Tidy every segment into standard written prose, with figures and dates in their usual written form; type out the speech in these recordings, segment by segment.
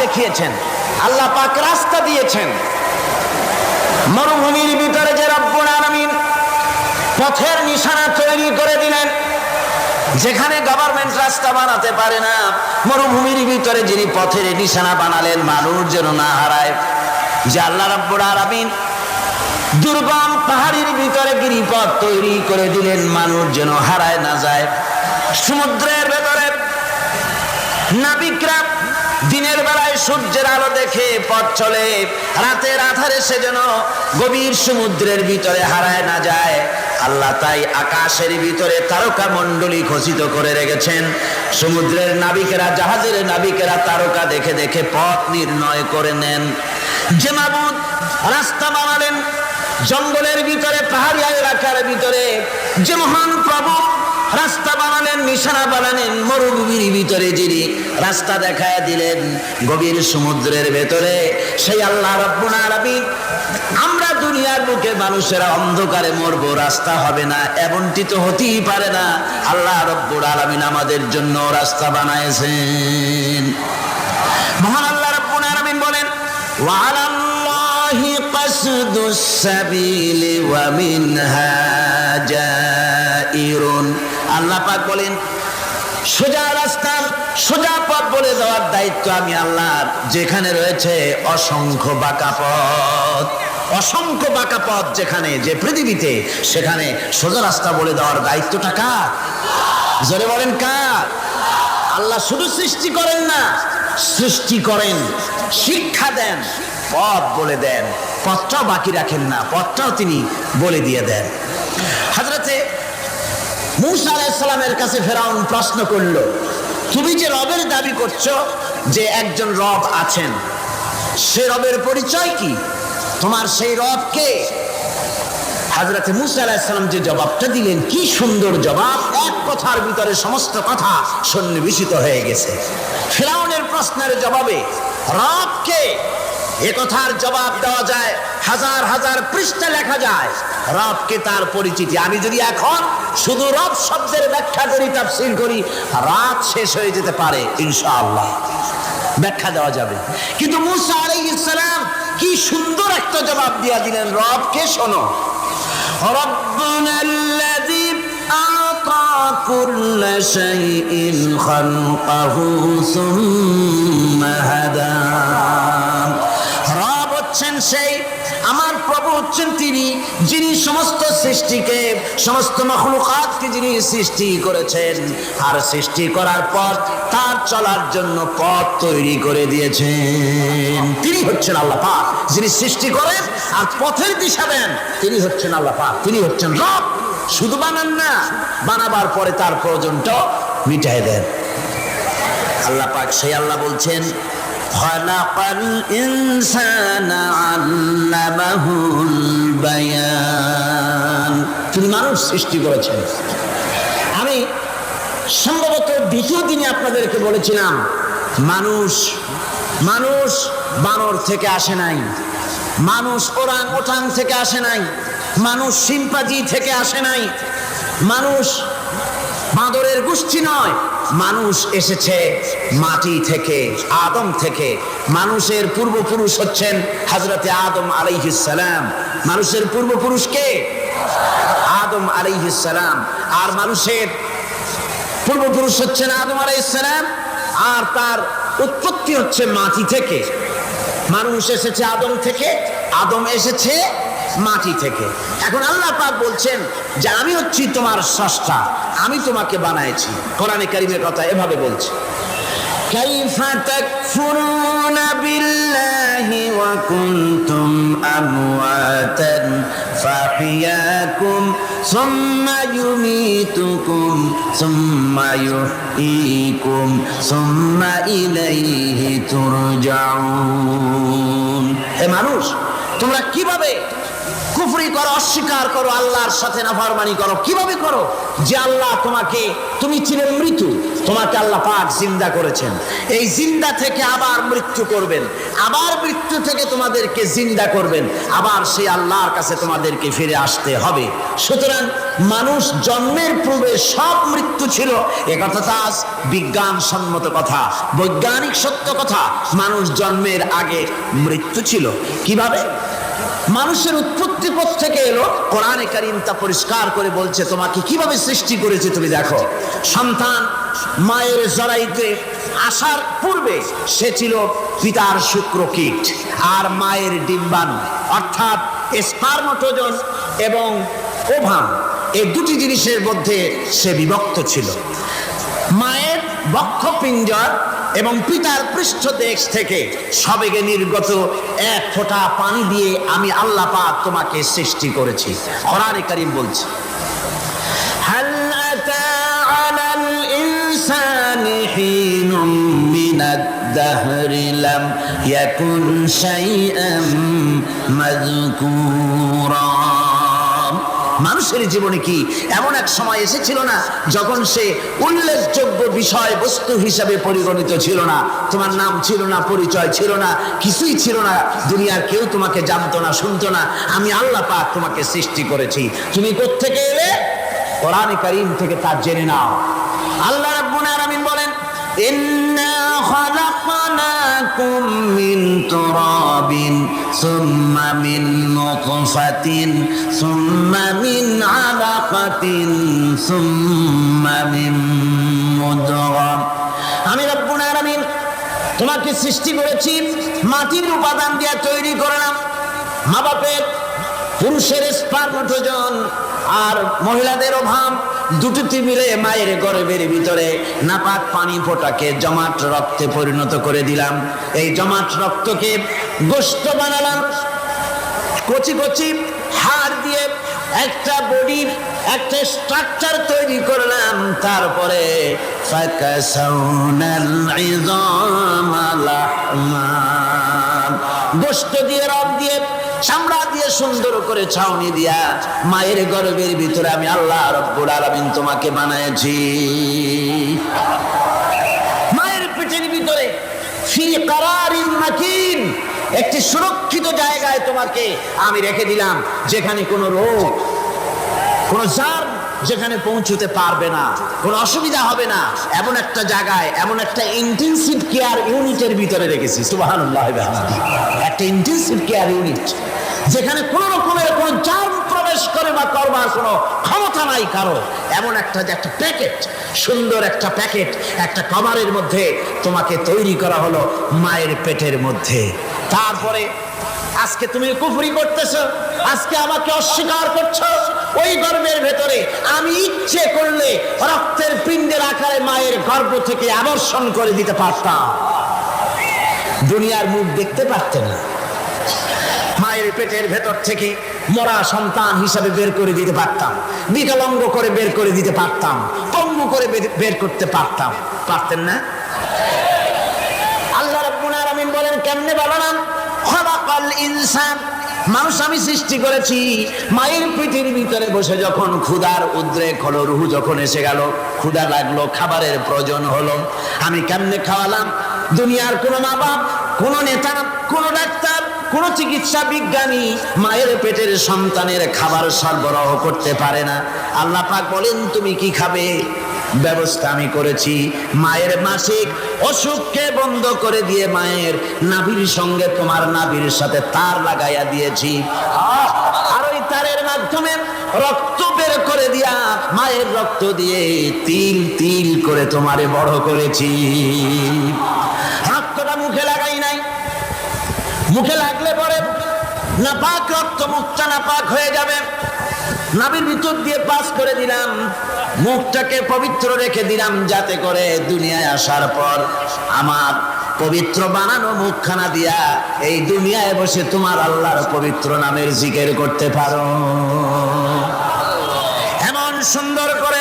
দেখিয়েছেন, আল্লাহ পাক রাস্তা দিয়েছেন। মরুভূমির ভিতরে যে রব্বুল আলামিন পথের নিশানা তৈরি করে দিলেন, যেখানে গভর্নমেন্ট রাস্তা বানাতে পারে না, মরুভূমির ভিতরে যিনি পথের নিশানা বানালেন মানুষ যেন না হারায়। যে আল্লাহ রাব্বুল আলামিন দুর্গম পাহাড়ের ভিতরে গিরিপথ তৈরি করে দিলেন, মানুষ যেন হারায় না যায়। সমুদ্রের ভেতরে নাবিকরা দিনের বেলায় সূর্যের আলো দেখে পথ চলে, রাতের আধারে সে যেন গভীর সমুদ্রের ভিতরে হারায় না যায়। আল্লাহ তাই আকাশের ভিতরে তারকা মণ্ডলী খচিত করে রেখেছেন। সমুদ্রের নাবিকেরা, জাহাজের নাবিকেরা তারকা দেখে দেখে পথ নির্ণয় করে নেন। যে মাবুদ রাস্তা বানালেন জঙ্গলের ভিতরে, পাহাড়ি এলাকার ভিতরে, যে মহান প্রভু রাস্তা বানালেন, নিশানা বানালেন মরুভূমির ভিতরে, যিনি রাস্তা দেখায় দিলেন গভীর সমুদ্রের ভেতরে, সেই আল্লাহ রাব্বুল আলামিন আমরা দুনিয়ার বুকে মানুষেরা অন্ধকারে মরবো, রাস্তা হবে না, এমনটি তো হতেই পারে না। আল্লাহ রাব্বুল আলামিন আমাদের জন্য রাস্তা বানাইছেন। মহান আল্লাহ রাব্বুল আলামিন বলেন, ওয়া আলাল্লাহি কাসদুস সাবিলি ওয়া মিনহা জাইরুন। আল্লাহ পাক বলেন সোজা রাস্তা, সোজা পথ বলে দেওয়ার দায়িত্ব আমি আল্লাহর। যেখানে রয়েছে অসংখ্য বাঁকা পথ, অসংখ্য বাঁকা পথ যেখানে, যে পৃথিবীতে, সেখানে সোজা রাস্তা বলে দেওয়ার দায়িত্বটা কার? জোরে বলেন কার? আল্লাহ শুধু সৃষ্টি করেন না, সৃষ্টি করেন, শিক্ষা দেন, পথ বলে দেন, পথটাও বাকি রাখেন না, পথটাও তিনি বলে দিয়ে দেন। হযরতে মূসা আলাইহিস সালামের কাছে ফেরাউন প্রশ্ন করল, তুমি যে রবের দাবি করছো, যে একজন রব আছেন, সে রবের পরিচয় কি? তোমার সেই রব কে? হযরতে মূসা আলাইহিস সালাম যে জবাবটা দিলেন, কি সুন্দর জবাব, এক কথার ভিতরে সমস্ত কথা সন্নিবেশিত হয়ে গেছে। ফেরাউনের প্রশ্নের জবাবে রব কে, এ কথার জবাব দেওয়া যায়, হাজার হাজার পৃষ্ঠা লেখা যায় রবকে, তার পরিচিতি। আমি যদি এখন শুধু রব শব্দের ব্যাখ্যা করি, তাফসীর করি, রাত শেষ হয়ে যেতে পারে, ইনশাআল্লাহ ব্যাখ্যা দেওয়া যাবে। কিন্তু মূসা আলাইহিস সালাম কি সুন্দর একটা জবাব দিয়া দিলেন রবকে। শোনো, রব্বুনাল্লাযী আ'তা কুল্লা শাইইন খালকাহু সুম্মা হাদা। রব হচ্ছেন সেই, আমার প্রভু হচ্ছেন তিনি, যিনি সমস্ত সৃষ্টিকে, সমস্ত মাখলুকাতকে যিনি সৃষ্টি করেছেন, আর সৃষ্টি করার পর তার চলার জন্য পথ তৈরি করে দিয়েছেন। তিনি হচ্ছেন আল্লাহ পাক, যিনি সৃষ্টি করেন আর পথের দিশা দেন। তিনি হচ্ছেন আল্লাহ পাক, তিনি হচ্ছেন রব। শুধু বানান না, বানাবার পরে তার প্রয়োজনটা মিটাই দেন। আল্লাহ পাক সেই আল্লাহ বলছেন, খালাকাল ইনসানা আল্লামাহুল বায়ান। তিনি মানুষ সৃষ্টি করেছেন। আমি সম্ভবত দ্বিতীয় দিনে আপনাদেরকে বলেছিলাম, মানুষ বানর থেকে আসে নাই, মানুষ ওরাং ওটাং থেকে আসে নাই, মানুষ শিম্পাঞ্জি থেকে আসে নাই, মানুষ বাঁদরের গোষ্ঠী নয়, মানুষ এসেছে মাটি থেকে, আদম থেকে। মানুষের পূর্বপুরুষ হচ্ছেন হযরতে আদম আলাইহিস সালাম। মানুষের পূর্বপুরুষ কে? আদম আলাইহিস সালাম। আর মানুষের পূর্বপুরুষ হচ্ছেন আদম আলাইহিস সালাম, আর তার উৎপত্তি হচ্ছে মাটি থেকে। মানুষ এসেছে আদম থেকে, আদম এসেছে মাটি থেকে। এখন আল্লাহ পাক বলছেন যে আমি হচ্ছি তোমার স্রষ্টা, আমি তোমাকে বানাইছি। কোরআনে কারীমের কথা এভাবে বলছে, কাইফা তাকফুরুনা বিল্লাহি ওয়া কুনতুম আমওয়াতান ফাহিয়াকুম সুম্মা ইউমীতুকুম সুম্মা ইউহয়ীকুম সুম্মা ইলাইহি তুরজাউন। হে মানুষ, তোমরা কিভাবে কুফরি করো, অস্বীকার করো, আল্লাহর সাথে নাফরমানি করো। কিভাবে করো? যে আল্লাহ তোমাকে, তুমি ছিলে মৃত্যু, তোমাকে আল্লাহ পাক জিন্দা করেছেন, এই জিন্দা থেকে আবার মৃত্যু করবেন, আবার মৃত্যু থেকে তোমাদেরকে জিন্দা করবেন, আবার সেই আল্লাহর কাছে তোমাদেরকে ফিরে আসতে হবে। সুতরাং মানুষ জন্মের পূর্বে সব মৃত্যু ছিল, এ কথা তো আজ বিজ্ঞানসম্মত কথা, বৈজ্ঞানিক সত্য কথা। মানুষ জন্মের আগে মৃত্যু ছিল। কিভাবে? মানুষের উৎপত্তি থেকে এলো, কোরআনে কারীম তা পরিষ্কার করে বলছে তোমাকে কিভাবে সৃষ্টি করেছে। তুমি দেখো, সন্তান মায়ের জরায়ুতে আসার পূর্বে সে ছিল পিতার শুক্রকীট আর মায়ের ডিম্বাণু, অর্থাৎ স্পার্মটোজোন এবং ওভাম, এই দুটি জিনিসের মধ্যে সে বিভক্ত ছিল। মায়ের বক্ষপিঞ্জর এবং পিতার পৃষ্ঠদেশ থেকে সবেগে নির্গত এক ফোঁটা পানি দিয়ে আমি আল্লাহ পাক তোমাকে সৃষ্টি করেছি। কোরআনে কারীম বলছে, হাল আতা আলাল ইনসানি হিনুম মিনাদ দাহরি লাম ইয়াকুন শাইআম মাযকুরা। মানুষের জীবনে কি এমন এক সময় এসেছিল না যখন সে উল্লেখযোগ্য বিষয় বস্তু হিসাবে পরিগণিত ছিল না? তোমার নাম ছিল না, পরিচয় ছিল না, কিছুই ছিল না, দুনিয়ার কেউ তোমাকে জানতো না, শুনতো না। আমি আল্লাহ পাক তোমাকে সৃষ্টি করেছি। তুমি কোত্থেকে এলে? কোরআনে কারীম থেকে তা জেনে নাও। আল্লাহ রাব্বুল আলামিন বলেন, ইন্না খালাকনাকুম মিন তুরাবিন সুম্মা মিন নুতফাতিন সুম্মা মিন আলাকাতিন সুম্মা মিন মুদগা। আমি রব্বুল আলামিন তোমাকে সৃষ্টি করেছি, মাটির উপাদান দিয়ে তৈরি করলাম। মা বাপের, পুরুষের স্পার্মটোজোন আর মহিলাদের ওভাম দুটি মিলে মায়ের গর্ভের ভিতরে নাপাক পানি ফোঁটাকে জমাট রক্তে পরিণত করে দিলাম। এই জমাট রক্তকে গোশত বানালাম, কচি কচি হাড় দিয়ে একটা বডি, একটা স্ট্রাকচার তৈরি করলাম। তারপরে ফাকাসাউনাল ইযামা লাহমা, গোশত দিয়ে, রক দিয়ে, চামড়া দিয়ে সুন্দর করে ছাউনি দিয়া মায়ের গর্ভের ভিতরে আমি আল্লাহ রব্বুল আলামিন তোমাকে বানাইছি। মায়ের পেটের ভিতরে ফি কারারিন মাকিন, একটি সুরক্ষিত জায়গায় তোমাকে আমি রেখে দিলাম, যেখানে কোনো রোগ, কোনো জার্ম যেখানে পৌঁছতে পারবে না, কোনো অসুবিধা হবে না। এমন একটা জায়গায়, এমন একটা ইন্টেনসিভ কেয়ার ইউনিটের ভিতরে রেখেছি। সুবহানাল্লাহ, একটা ইন্টেনসিভ কেয়ার ইউনিট যেখানে কোনো রকমের কোনো জার্ম প্রবেশ করে বা করবার কোনো ক্ষমতা নাই কারো। এমন একটা প্যাকেট, সুন্দর একটা প্যাকেট, একটা কভারের মধ্যে তোমাকে তৈরি করা হলো মায়ের পেটের মধ্যে। তারপরে আজকে তুমি কুফরি করতেছো, আজকে আমাকে অস্বীকার করছো। ওই গর্ভের ভেতরে আমি ইচ্ছে করলে রক্তের পিণ্ডের আকারে মায়ের গর্ভ থেকে আবর্ষণ করে দিতে পারতাম, দুনিয়ার মুখ দেখতে পারতে না। মায়ের পেটের ভেতর থেকে মরা সন্তান হিসাবে বের করে দিতে পারতাম, বিকলাঙ্গ করে বের করে দিতে পারতাম, পঙ্গু করে বের করতে পারতাম। পারতেন না? আল্লাহ রাব্বুল আলামিন বলেন, কেমনে বানালাম? খালাকাল ইনসান, মানুষ আমি সৃষ্টি করেছি মায়ের পেটের ভিতরে বসে। যখন ক্ষুধার উদ্রেক হলো, রুহু যখন এসে গেল, ক্ষুধা লাগলো, খাবারের প্রয়োজন হলো, আমি কেমনে খাওয়ালাম? দুনিয়ার কোনো মা বাপ, কোনো নেতা, কোনো ডাক্তার, কোনো চিকিৎসা বিজ্ঞানী মায়ের পেটের সন্তানের খাবার সরবরাহ করতে পারে না। আল্লাহ পাক বলেন, তুমি কি খাবে? ব্যবস্থা আমি করেছি। মায়ের মাসিক অসুখকে বন্ধ করে দিয়ে মায়ের নাভির সঙ্গে তোমার নাভির সাথে তার লাগাইয়া দিয়েছি, আর ওই তারের মাধ্যমে রক্ত বের করে দিয়া মায়ের রক্ত দিয়ে তিল তিল করে তোমারে বড় করেছি। রক্তটা মুখে লাগাই নাই, মুখে লাগলে পরে নাপাক রক্ত, মুখটা নাপাক হয়ে যাবে। নাভির ভিতর দিয়ে পাস করে দিলাম, মুখটাকে পবিত্র রেখে দিলাম, যাতে করে দুনিয়ায় আসার পর আমার পবিত্র বানানো মুখখানা দিয়া এই দুনিয়ায় বসে তোমার আল্লাহর পবিত্র নামের জিকির করতে পারো। এমন সুন্দর করে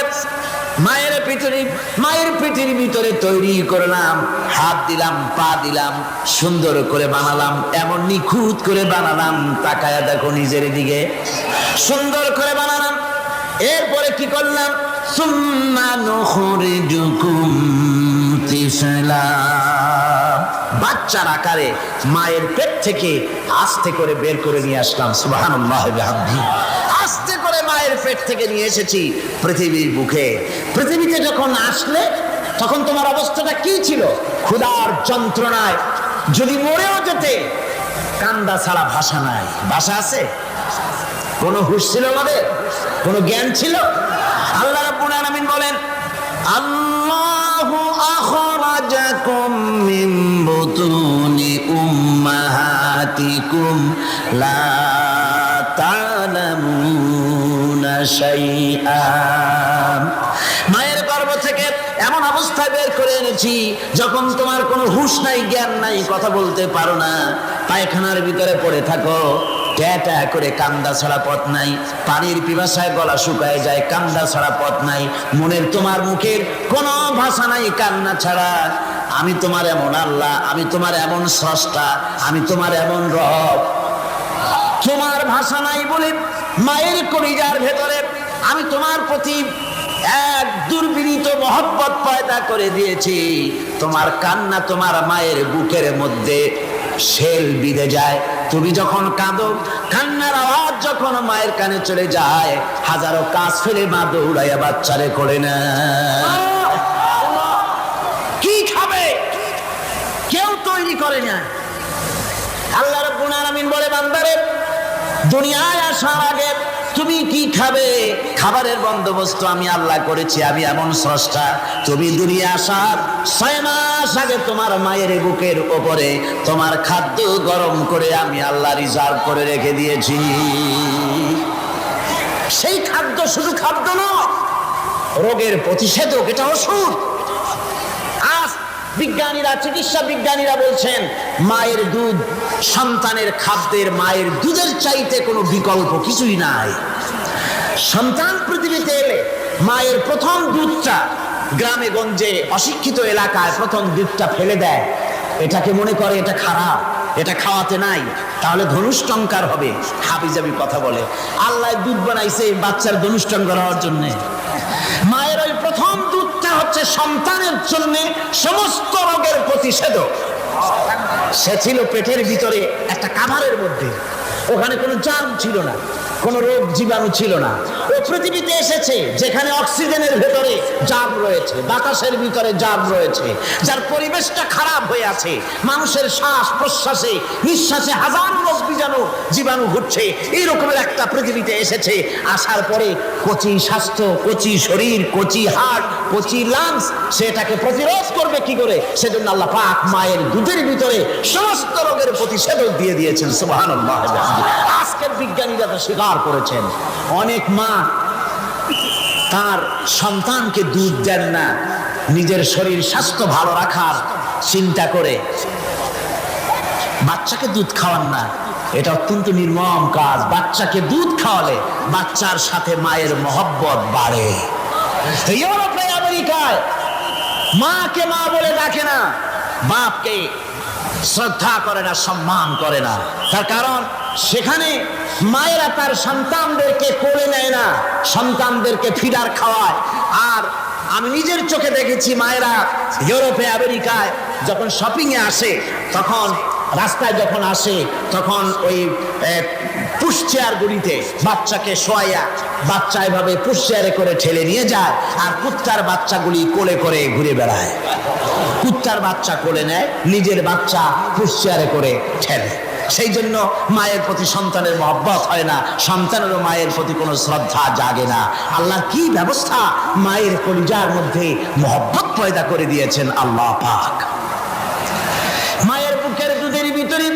মায়ের পিঠের ভিতরে তৈরি করলাম, হাত দিলাম, পা দিলাম, সুন্দর করে বানালাম, এমন নিখুঁত করে বানালাম। তাকায়া দেখো নিজের দিকে, সুন্দর করে বানালাম। এরপরে কি করলাম? সুম্মা নুখরিজুকুম তিফলা, বাচ্চার আকারে মায়ের পেট থেকে আস্তে করে বের করে নিয়ে আসলাম। সুবহানাল্লাহি ওয়া বিহামদিহি। আস্তে করে মায়ের পেট থেকে নিয়ে এসেছি পৃথিবীর বুকে। পৃথিবীতে যখন আসলে তখন তোমার অবস্থাটা কি ছিল? ক্ষুধার যন্ত্রণায় যদি মরেও যেতে, কান্দা ছাড়া ভাষা নাই। ভাষা আছে? কোন হুঁশ ছিল আমাদের? কোন জ্ঞান ছিল? আল্লাহ রাব্বুল আলামিন বলেন, আল্লাহু আখরাজাকুম মিন বুতুনি উম্মাহাতিকুম লা তা'লামুনা শাইআ। মায়ের গর্ভ থেকে এমন অবস্থায় বের করে এনেছি যখন তোমার কোনো হুঁশ নাই, জ্ঞান নাই, কথা বলতে পারো না, পায়খানার ভিতরে পড়ে থাকো, ট্যাটা করে কান্দা ছাড়া পথ নাই, পানির পিপাসায় গলা শুকায় যায়, কান্দা ছাড়া পথ নাই, মনের তোমার মুখের কোনো ভাষা নাই কান্না ছাড়া। আমি তোমার এমন আল্লাহ, আমি তোমার এমন স্রষ্টা, আমি তোমার এমন রব। তোমার ভাষা নাই বলে মায়ের কলিজার ভেতরে আমি তোমার প্রতি এক দুর্বিনীত মহব্বত পয়দা করে দিয়েছি। তোমার কান্না তোমার মায়ের বুকের মধ্যে শেল বিঁধে যায়। তুমি যখন কাঁদো, কান্নার আওয়াজ যখন মায়ের কানে চলে যায়, হাজারো কাজ ফেলে মা দৌড়াইয়া বাচ্চারে করে না। কি খাবে কেউ তৈরি করে না। আল্লাহ রাব্বুল আলামিন বলে, বান্দারে দুনিয়ায় আসার আগে তুমি কি খাবে, খাবারের বন্দোবস্ত আমি আল্লাহ করেছি, আমি এমন স্রষ্টা। তুমি দুনিয়া আসার 6 মাস আগে তোমার মায়ের বুকের ওপরে তোমার খাদ্য গরম করে আমি আল্লাহ রিজার্ভ করে রেখে দিয়েছি। সেই খাদ্য শুধু খাদ্য নয়, রোগের প্রতিষেধক, এটা ওষুধ। আজ বিজ্ঞানীরা, চিকিৎসা বিজ্ঞানীরা বলছেন মায়ের দুধ সন্তানের খাদ্যের, মায়ের দুধের চাইতে কোনো বিকল্প কিছুই নাই। সন্তান পৃথিবীতে এলে মায়ের প্রথম দুধটা, গ্রামে গঞ্জে অশিক্ষিত এলাকায় প্রথম দুধটা ফেলে দেয়। এটাকে মনে করে এটা খারাপ, এটা খাওয়াতে নাই, তাহলে ধনুষ্টঙ্কার হবে। হাবিজাবি কথা বলে। আল্লাহ দুধ বানাইছে বাচ্চার ধনুষ্টঙ্কার হওয়ার জন্য। মায়ের ওই প্রথম দুধটা হচ্ছে সন্তানের জন্য সমস্ত রোগের প্রতিষেধক। সে ছিল পেটের ভিতরে একটা কাভারের মধ্যে, ওখানে কোনো জার্ম ছিল না, কোনো রোগ জীবাণু ছিল না। ও পৃথিবীতে এসেছে যেখানে অক্সিজেনের ভেতরে জার্ম রয়েছে, বাতাসের ভিতরে জার্ম রয়েছে, যার পরিবেশটা খারাপ হয়ে আছে। মানুষের শ্বাস প্রশ্বাসে, নিঃশ্বাসে হাজার রোগ জীবাণু ঘুরছে। এই রকমের একটা পৃথিবীতে এসেছে। আসার পরে কচি স্বাস্থ্য, কচি শরীর, কচি হার্ট, কচি লাংস, সেটাকে প্রতিরোধ করবে কি করে? সেজন্য আল্লাহ পাক মায়ের দুধের ভিতরে সমস্ত রোগের প্রতিষেধক দিয়ে দিয়েছেন। সুবহানাল্লাহ। আজকের বিজ্ঞানীরা তো স্বীকার করেছেন, অনেক মা তার সন্তানকে দুধ দেন না নিজের শরীর স্বাস্থ্য ভালো রাখার চিন্তা করে, বাচ্চাকে দুধ খাওয়ান না। এটা অত্যন্ত নির্মম কাজ। বাচ্চাকে দুধ খাওয়ালে বাচ্চার সাথে মায়ের মহব্বত বাড়ে। ইউরোপে, আমেরিকায় মাকে মা বলে ডাকে না, বাপকে শ্রদ্ধা করে না, সম্মান করে না। তার কারণ সেখানে মায়েরা তার সন্তানদেরকে কোলে নেয় না, সন্তানদেরকে ফিডার খাওয়ায়। আর আমি নিজের চোখে দেখেছি মায়েরা ইউরোপে, আমেরিকায় যখন শপিং এ আসে, তখন রাস্তায় যখন আসে, তখন ওই পুশ চেয়ার গুলিতে বাচ্চাকে শোয়াইয়া বাচ্চা এভাবে পুশ চেয়ারে করে ঠেলে নিয়ে যায়, আর কুত্তার বাচ্চাগুলি কোলে করে ঘুরে বেড়ায়। কুত্তার বাচ্চা কোলে নেয়, নিজের বাচ্চা পুশ চেয়ারে করে ঠেলে। সেই জন্য মায়ের প্রতি সন্তানের মহব্বত হয় না, সন্তানেরও মায়ের প্রতি কোনো শ্রদ্ধা জাগে না। আল্লাহর কি ব্যবস্থা! মায়ের কলিজার মধ্যে মহব্বত পয়দা করে দিয়েছেন আল্লাহ পাক। মায়ের বুকের দুধের ভিতরে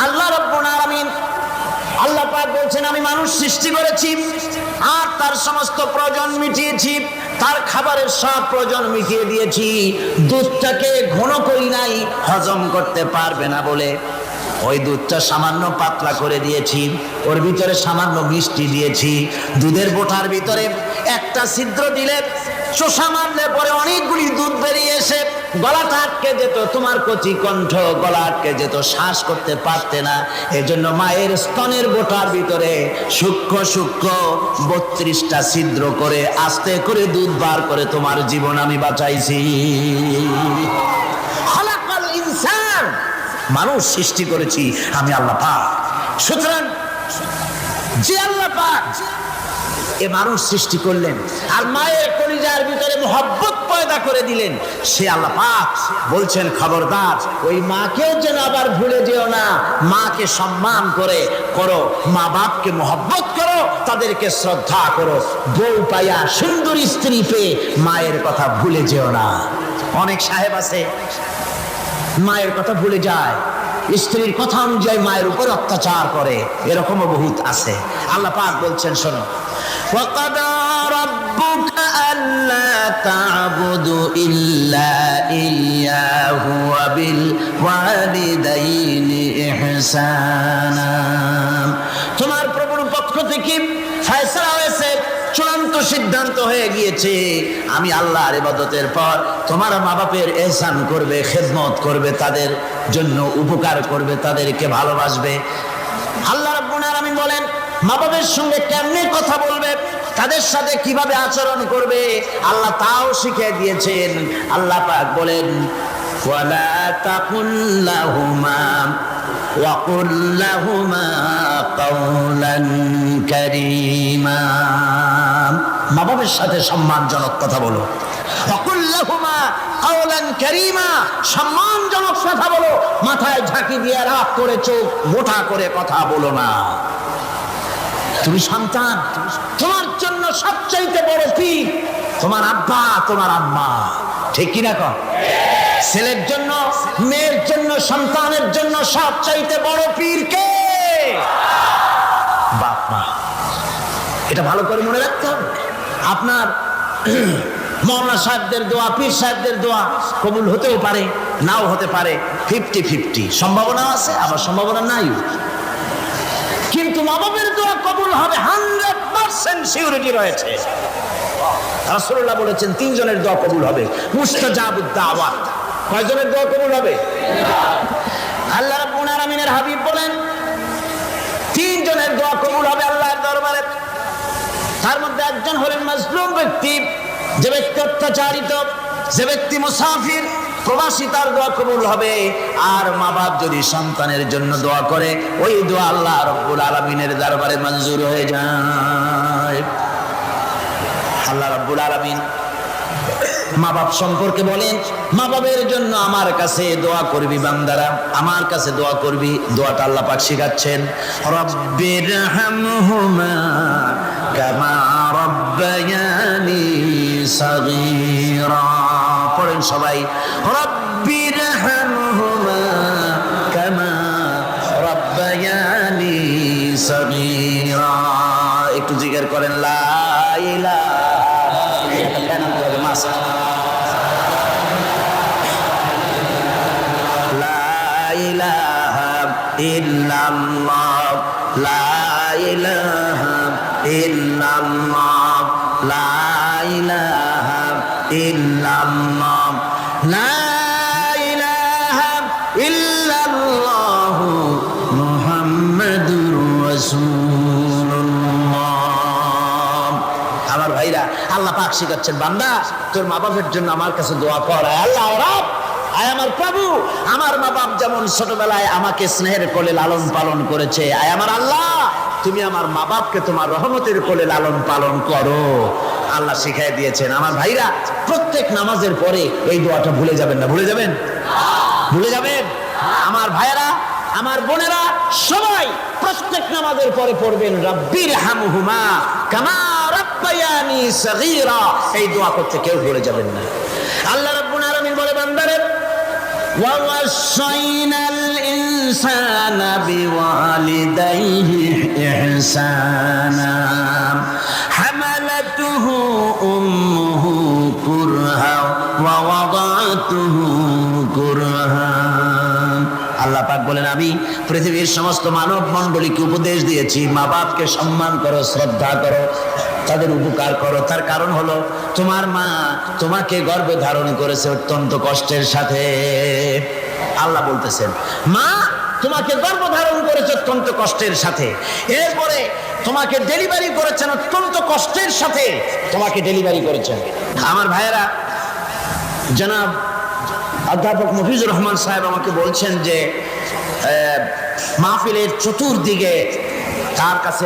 আল্লাহ রাব্বুল আলামিন, আল্লাহ পাক বলছেন, আমি মানুষ সৃষ্টি করেছি আর তার সমস্ত প্রয়োজন মিটিয়েছি, তার খাবারের সব প্রয়োজন মিটিয়ে দিয়েছি। দুধটাকে ঘন করি নাই, হজম করতে পারবে না বলে ওই দুধটা সামান্য পাতলা করে দিয়েছি, ওর ভিতরে সামান্য মিষ্টি দিয়েছি। দুধের বোঁটার ভিতরে একটা ছিদ্র দিলে, চোষা মারলে পরে অনেকগুলি দুধ বেরিয়ে এসে গলাটা আটকে যেত, তোমার কচি কণ্ঠ গলা আটকে যেত, শ্বাস করতে পারতে না। এজন্য মায়ের স্তনের বোটার ভিতরে সূক্ষ্ম সূক্ষ্ম 32টা ছিদ্র করে আস্তে করে দুধ বার করে তোমার জীবন আমি বাঁচাইছি। খলাকাল ইনসান, মানুষ সৃষ্টি করেছি আমি আল্লাহ পাক। সুতরাং যে আল্লাহ পাক এ মানুষ সৃষ্টি করলেন আর মায়ের কলিজার ভিতরে মোহব্বত পয়দা করে দিলেন, সে আল্লাহ পাক বলছেন খবরদার ওই মাকেও যেন আবার ভুলে যেও না, মাকে সম্মান করে করো, মা বাপকে মোহব্বত করো, তাদেরকে শ্রদ্ধা করো। বউ পাইয়া সুন্দর স্ত্রী পেয়ে মায়ের কথা ভুলে যেও না। অনেক সাহেব আছে মায়ের কথা ভুলে যায়, স্ত্রীর কথা অনুযায়ী মায়ের উপর অত্যাচার করে, এরকমও বহুত আছে। আল্লাহ পাক বলছেন শোনো, وَقَضَى رَبُّكَ أَلَّا تَعْبُدُوا إِلَّا إِيَّاهُ وَبِالْوَالِدَيْنِ إِحْسَانًا। তোমার প্রভুর পক্ষ থেকে ফয়সালা হয়েছে, চূড়ান্ত সিদ্ধান্ত হয়ে গিয়েছে, আমি আল্লাহর ইবাদতের পর তোমার মা বাপের ইহসান করবে, খেদমত করবে, তাদের জন্য উপকার করবে, তাদেরকে ভালোবাসবে। আল্লাহ রাব্বুল আলামিন বলেন মা বাবার সঙ্গে কেমনে কথা বলবে, তাদের সাথে কিভাবে আচরণ করবে, আল্লাহ তাও শিখিয়ে দিয়েছেন। আল্লাহ পাক বলেন ওয়ালা তাকুল লাহুমা ওয়া কুল লাহুমা কাওলান কারীমা। মা বাবার সাথে সম্মানজনক কথা বলো। ওয়া কুল লাহুমা কাওলান কারীমা, সম্মানজনক কথা বলো, মাথায় ঝাঁকি দিয়ে রাগ করে চোখ মোটা করে কথা বলো না। তুমি সন্তান, তোমার জন্য সবচাইতে বড় পীর তোমার আব্বা তোমার আম্মা, ঠিক কিনা কর? ছেলের জন্য, মেয়ের জন্য, সন্তানের জন্য সবচাইতে বড় পীর কে? বাপ মা। এটা ভালো করে মনে রাখতে হবে। আপনার মৌলানা সাহেবদের দোয়া, পীর সাহেবদের দোয়া কবুল হতেও পারে, নাও হতে পারে, 50-50 সম্ভাবনা আছে, আবার সম্ভাবনা নাই। কিন্তু মা বাবার দোয়া কবুল হবে 100% সিউরিটি রয়েছে। রাসূলুল্লাহ বলেছেন 3 জনের দোয়া কবুল হবে, মুস্তাজাবুদ দাওয়াত। কয়জনের দোয়া কবুল হবে? আল্লাহ রাব্বুল আলামিনের হাবিব বলেন 3 জনের দোয়া কবুল হবে আল্লাহর দরবারে। তার মধ্যে একজন হলেন মাজলুম ব্যক্তি, যে ব্যক্তি অত্যাচারিত, যে ব্যক্তি মুসাফির, প্রবাসী, তার দোয়া কবুল হবে। আর মা বাপ যদি সন্তানের জন্য দোয়া করে, ওই দোয়া আল্লাহ রাব্বুল আলামিনের দরবারে মঞ্জুর হয়ে যায়। আল্লাহ রাব্বুল আলামিন মা বাপ সম্পর্কে বলেন, মা বাবের জন্য আমার কাছে দোয়া করবি বান্দারা, আমার কাছে দোয়া করবি। দোয়াটা আল্লাহ পাক শিখাচ্ছেন, রব্বির হামহুমা কামা রব্বায়ানি সাগীরা। পড়েন সবাই, রব্বির হামহুমা কামা রব্বায়ানি সাগীরা। একটু জিকির করেন লা ইলাহা ইল্লাল্লাহ, লা ইলাহা ইল্লাল্লাহ, লা ইলাহা ইল্লাল্লাহ, লা ইলাহা ইল্লাল্লাহ মুহাম্মাদুর রাসূলুল্লাহ। আমার ভাইরা, আল্লাহ পাক শিখাচ্ছেন, বান্দা তোর মা বাপের জন্য আমার কাছে দোয়া কর। আল্লাহ রাব, আয় আমার প্রভু, আমার মা বাপ যেমন ছোটবেলায় আমাকে স্নেহের কোলে লালন পালন করেছে, আয় আমার আল্লাহ তুমি আমার মা বাপকে তোমার রহমতের কোলে লালন পালন করো। আল্লাহ শিখাই দিয়েছেন। আমার ভাইরা, প্রত্যেক নামাজের পরে এই দোয়াটা ভুলে যাবেন না। ভুলে যাবেন? ভুলে যাবেন? আমার ভাইরা, আমার বোনেরা, সবাই প্রত্যেক নামাজের পরে পড়বেন রব্বির হামহুমা কামা রব্বায়ানি সাগীরা। এই দোয়া করতে কেউ ভুলে যাবেন না। আল্লাহ রাব্বুল আলামিন বলে, বান্দারে وَوَصَّيْنَا الْإِنسَانَ بِوَالِدَيْهِ إِحْسَانًا حَمَلَتْهُ أُمُّهُ كُرْهًا وَوَضَعَتْهُ كُرْهًا। আল্লাহ পাক বলেন, আমি পৃথিবীর সমস্ত মানব মণ্ডলীকে উপদেশ দিয়েছি, মা বাপকে সম্মান করো, শ্রদ্ধা করো। তাদের উপকার করো। তার কারণ হলো তোমার মা তোমাকে গর্ভে ধারণ করেছে অত্যন্ত কষ্টের সাথে। আল্লাহ বলতেছেন মা তোমাকে গর্ভধারণ করেছে অত্যন্ত কষ্টের সাথে, এরপরে তোমাকে ডেলিভারি করেছেন অত্যন্ত কষ্টের সাথে, তোমাকে ডেলিভারি করেছেন। আমার ভাইয়েরা, জনাব অধ্যাপক মফিজুর রহমান সাহেব আমাকে বলছেন যে মাহফিলের চতুর্দিকে তার কাছে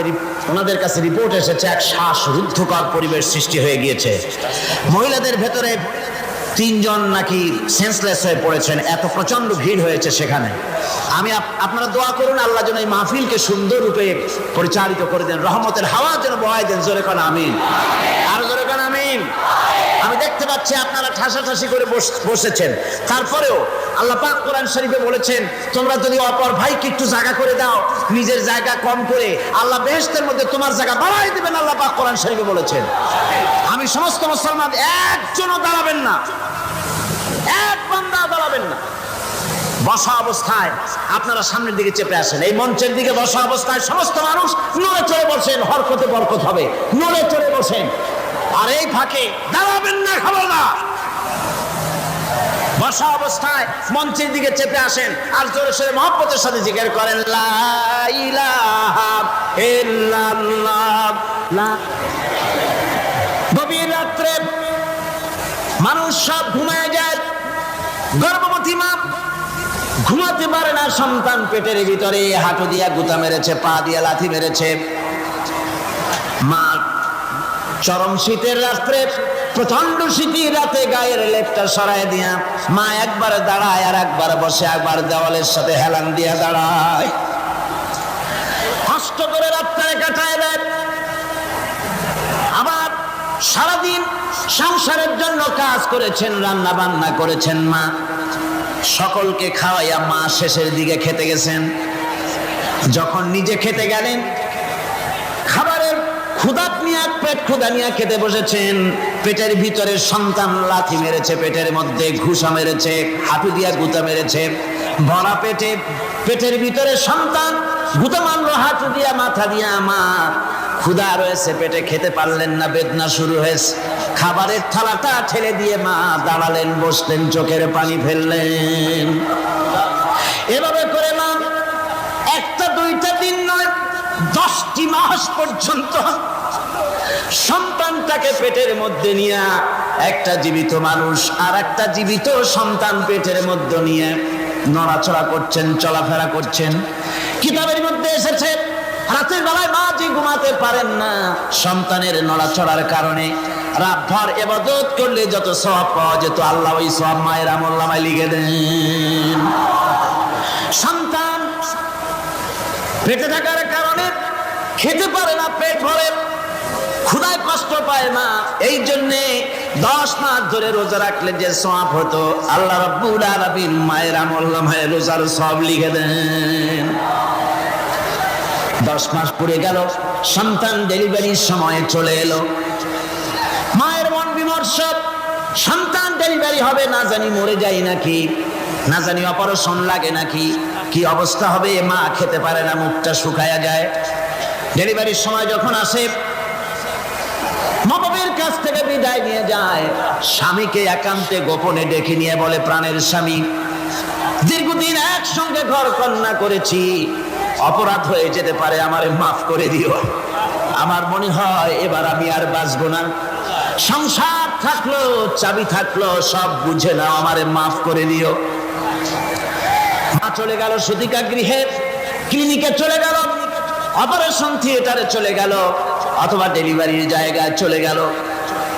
ওনাদের কাছে রিপোর্ট এসেছে এক শ্বাসরুদ্ধকর পরিবেশ সৃষ্টি হয়ে গিয়েছে। মহিলাদের ভেতরে 3 জন নাকি সেন্সলেস হয়ে পড়েছেন, এত প্রচন্ড ভিড় হয়েছে সেখানে। আমি আপনারা দোয়া করুন আল্লাহ যেন এই মাহফিলকে সুন্দর রূপে পরিচালিত করে দেন, রহমতের হাওয়া যেন বহায় দেন। জোরে কোন আমিন, আর জোরে কোন আমিন। আমি দেখতে পাচ্ছি আপনারা ঠাসাঠাসি করে বসেছেন, তারপরেও আল্লাহ পাক কোরআন শরীফে বলেছেন তোমরা যদি অপর ভাইকে একটু জায়গা করে দাও, নিজের জায়গা কম করে আল্লাহ বেহেশতের মধ্যে তোমার জায়গা বাড়াই দিবেন। আল্লাহ পাক কোরআন শরীফে বলেছেন। আমি সমস্ত মুসলমান একজনও দাঁড়াবেন না, এক বান্দা দাঁড়াবেন না। বসা অবস্থায় আপনারা সামনের দিকে চেপে আসেন, এই মঞ্চের দিকে বসা অবস্থায় সমস্ত মানুষ নড়ে চড়ে বসেন, হরকতে বরকত হবে, নড়ে চড়ে বসেন। আর এই ফাঁকে দাঁড়াবেন না, খবরদার। বসা অবস্থায় মঞ্চের দিকে চেপে আসেন আর জোরে সোরে মহব্বতের সাথে জিকির করেন লা ইলাহা ইল্লাল্লাহ। গভীর রাত্রে মানুষ সব ঘুমায় যায়, গর্ভবতী মা ঘুমাতে পারে না, সন্তান পেটের ভিতরে হাঁটু দিয়া গুতা মেরেছে, পা দিয়া লাথি মেরেছে। মা চরম শীতের রাত্রে, প্রচন্ড শীতের রাতে গায়ের লেপটা সরায় দিয়া মা একবার দাঁড়ায় আর একবার বসে, একবার দেওয়ালের সাথে হেলান দিয়া দাঁড়ায়, কষ্ট করে রাত্রে কাটায় দেয়। আবার সারাদিন সংসারের জন্য কাজ করেছেন, রান্না বান্না করেছেন মা, সকলকে খাওয়াইয়া মা শেষের দিকে খেতে গেছেন। যখন নিজে খেতে গেলেন, খাবারের ক্ষুধাত নিয়ে পেট ক্ষুধা নিয়ে খেতে বসেছেন, পেটের ভিতরে সন্তান লাথি মেরেছে, পেটের মধ্যে ঘুষা মেরেছে, হাঁটু দিয়া গুতা মেরেছে, ভরা পেটে পেটের ভিতরে সন্তান গুতা মারলো হাঁটু দিয়া, মাথা দিয়া। মা ক্ষুধা রয়েছে, পেটে খেতে পারলেন না, বেদনা শুরু হয়েছে। খাবারের থালাটা ঠেলে দিয়ে মা দাঁড়ালেন, বসলেন, চোখের পানি ফেললেন। এভাবে করে মা একটা দুইটা দিন নয়, 10টি মাস পর্যন্ত সন্তানটাকে পেটের মধ্যে নিয়ে, একটা জীবিত মানুষ আর একটা জীবিত সন্তান পেটের মধ্যে নিয়ে নড়াচড়া করছেন, চলাফেরা করছেন। কিতাবের মধ্যে এসেছে রাতের বেলায় মা যে ঘুমাতে পারেন না, সন্তানের নড়াচড়ার কারণে রাতভর ইবাদত করলে যত সওয়াব পাওয়া যেত, আল্লাহ ওই সওয়াব মায়ের আমলনামায় লিখে দেন। সন্তান পেটে থাকার কারণে খেতে পারে না, পেট ভরে, ক্ষুধায় কষ্ট পায় না, এই জন্যে 10 মাস ধরে রোজা রাখলে যে সওয়াব হতো, আল্লাহ রাব্বুল আলামিন মায়ের আমলনামায় রোজার সওয়াব লিখে দেন। 10 মাস পুরে গেল, সন্তান ডেলিভারির সময় চলে এলো। মায়ের মন বিমর্ষ, সন্তান ডেলিভারি হবে, না জানি মরে যায় নাকি, না জানি অপারেশন লাগে নাকি, কি অবস্থা হবে। মা খেতে পারে না, মুখটা শুকায়া যায়। ডেলিভারির সময় যখন আসে, মা বাবার কাছ থেকে বিদায় নিয়ে যায়, স্বামীকে একান্তে গোপনে ডেকে নিয়ে বলে, প্রাণের স্বামী, দীর্ঘদিন একসঙ্গে ঘর কন্যা করেছি, অপরাধ হয়ে যেতে পারে, আমারে মাফ করে দিও। আমার মনে হয় এবার আমি আর বাঁচবো না। সংসার থাকলো, চাবি থাকলো, সব বুঝে নাও, আমারে মাফ করে দিও। মা চলে গেল সুতিকা গৃহে, ক্লিনিকে চলে গেল, অপারেশন থিয়েটারে চলে গেল, অথবা ডেলিভারির জায়গায় চলে গেল।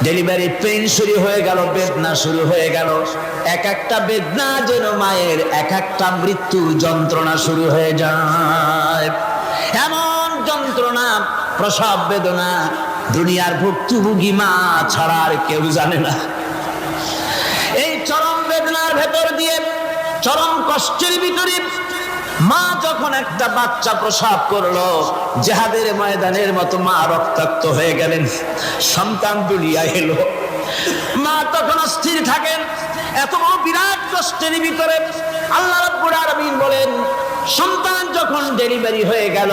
ডেলিভারি পেইন শুরু হয়ে গেল, বেদনা শুরু হয়ে গেল। এক একটা বেদনা যেন মায়ের এক একটা মৃত্যুর যন্ত্রণা শুরু হয়ে যায়। এমন যন্ত্রণা, প্রসব বেদনা দুনিয়ার ভুক্তভোগী মা ছাড়া আর কেউ জানে না। এই চরম বেদনার ভেতর দিয়ে, চরম কষ্টের ভিতরে মা যখন একটা বাচ্চা প্রসব করলো, জিহাদের ময়দানের মতো মা রক্তাক্ত হয়ে গেলেন, সন্তান দুনিয়ায় এলো। মা তখন অস্থির থাকেন। এত বড় বিরাট কষ্টের ভিতরে আল্লাহ রাব্বুল আলামিন বলেন, সন্তান যখন ডেলিভারি হয়ে গেল,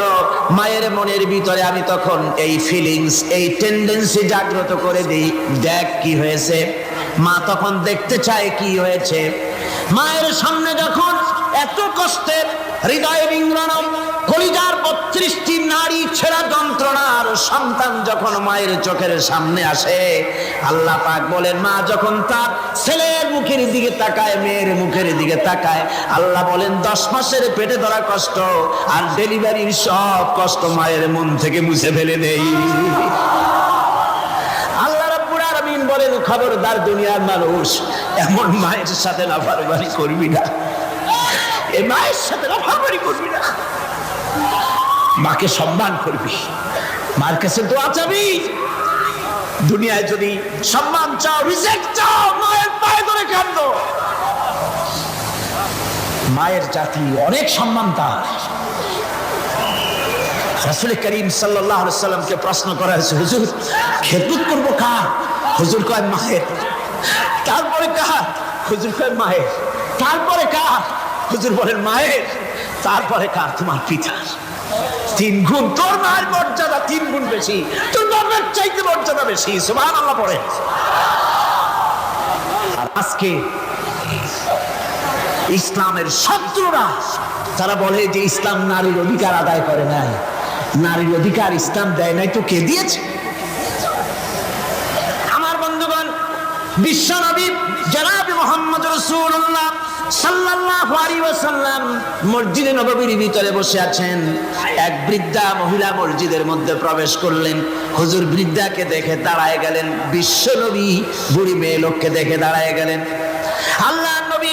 মায়ের মনের ভিতরে আমি তখন এই ফিলিংস, এই টেন্ডেন্সি জাগ্রত করে দিই, দেখ কি হয়েছে। মা তখন দেখতে চায় কি হয়েছে। মায়ের সামনে যখন এত কষ্টের, হৃদয় বিংড়ানো, কলিজার 32টি নাড়ি ছেঁড়া যন্ত্রণার সন্তান যখন মায়ের চোখের সামনে আসে, আল্লাহ পাক বলেন, মা যখন তার ছেলের মুখের দিকে তাকায়, মেয়ের মুখের দিকে তাকায়, আল্লাহ বলেন 10 মাসের পেটে ধরা কষ্ট আর ডেলিভারির সব কষ্ট মায়ের মন থেকে মুছে ফেলে দেই। আল্লাহ রাব্বুল আলামিন বলেন, খবরদার দুনিয়ার মানুষ, এমন মায়ের সাথে নাফরমানি করবি না, এই মায়ের সাথে নাফরমানি করবি না, মাকে সম্মান করবি, মার কাছে দোয়া চাবি। দুনিয়ায় যদি সম্মান চাও, রিজেক্ট চাও, মায়ের পায়ে ধরে কাঁদো। মায়ের জাতি অনেক সম্মান তার। রাসূল করিম সাল্লাল্লাহু আলাইহি সাল্লামকে প্রশ্ন করা হয়েছে, হুজুর খেদমত করবো কার? হুজুর কয় মায়ের। তারপরে কার? হুজুর কয় মায়ের। তারপরে কার? হুজুর বলেন মায়ের। তারপরে কার? তোমার পিতা। 3 গুণ, তোর মায়ের মর্যাদা 3 গুণ বেশি, তোর বাবার চাইতে মর্যাদা বেশি। সুবহানাল্লাহ পড়ে। আর আজকে ইসলামের শত্রুরা তারা বলে যে ইসলাম নারীর অধিকার আদায় করে নাই। নারীর অধিকার ইসলাম দেয় নাই তো কে দিয়েছে? আমার বন্ধুগণ, বিশ্ব নবী জনাব মুহাম্মদ রাসূলুল্লাহ সাল্লাল্লাহু আলাইহি ওয়াসাল্লাম মসজিদে নববীর ভিতরে বসে আছেন। এক বৃদ্ধা মহিলা মসজিদের মধ্যে প্রবেশ করলেন। হুজুর বৃদ্ধাকে দেখে দাঁড়ায় গেলেন। বিশ্ব নবী বুড়ি মেয়ে লোককে দেখে দাঁড়ায় গেলেন। আল্লাহর নবী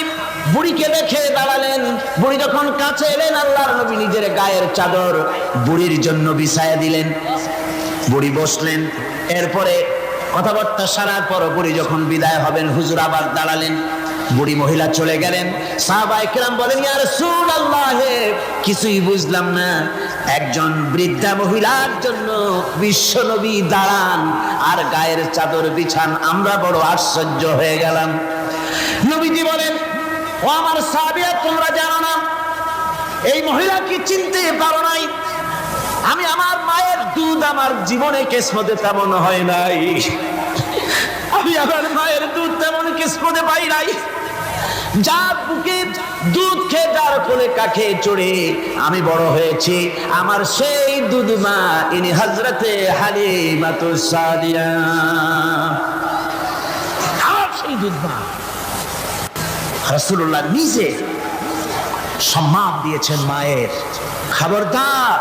বুড়িকে দেখে দাঁড়ালেন। বুড়ি যখন কাছে এলেন, আল্লাহর নবী নিজের গায়ের চাদর বুড়ির জন্য বিছায়া দিলেন। বুড়ি বসলেন। এরপরে কথাবার্তা সারার পর বুড়ি যখন বিদায় হবেন, হুজুর আবার দাঁড়ালেন। বুড়ি মহিলা চলে গেলেন। সাহাবায়ে কেরাম বলেন, ইয়া রাসূলুল্লাহ, কিছুই বুঝলাম না, একজন বৃদ্ধা মহিলার জন্য বিশ্ব নবী দাঁড়ান আর গায়ের চাদর বিছান, আমরা বড় আশ্চর্য হয়ে গেলাম। নবীজি বলেন, ও আমার সাহাবীরা, তোমরা জানো না এই মহিলা কি চিনতে পারো নাই? আমি আমার মায়ের দুধ আমার জীবনে কিসমতে তেমন হয় নাই। আমি আমার মায়ের দুধ তেমন কিসমতে পাই নাই। যার বুকে দুধ খেয়ে, যার কোলে কাখে চড়ে আমি বড় হয়েছি, আমার সেই দুধ মা, ইনি হযরতে হালিমাতুস সাদিয়া, আমার সেই দুধ মা। রাসূলুল্লাহ নিজে সম্মান দিয়েছেন মায়ের। খবরদার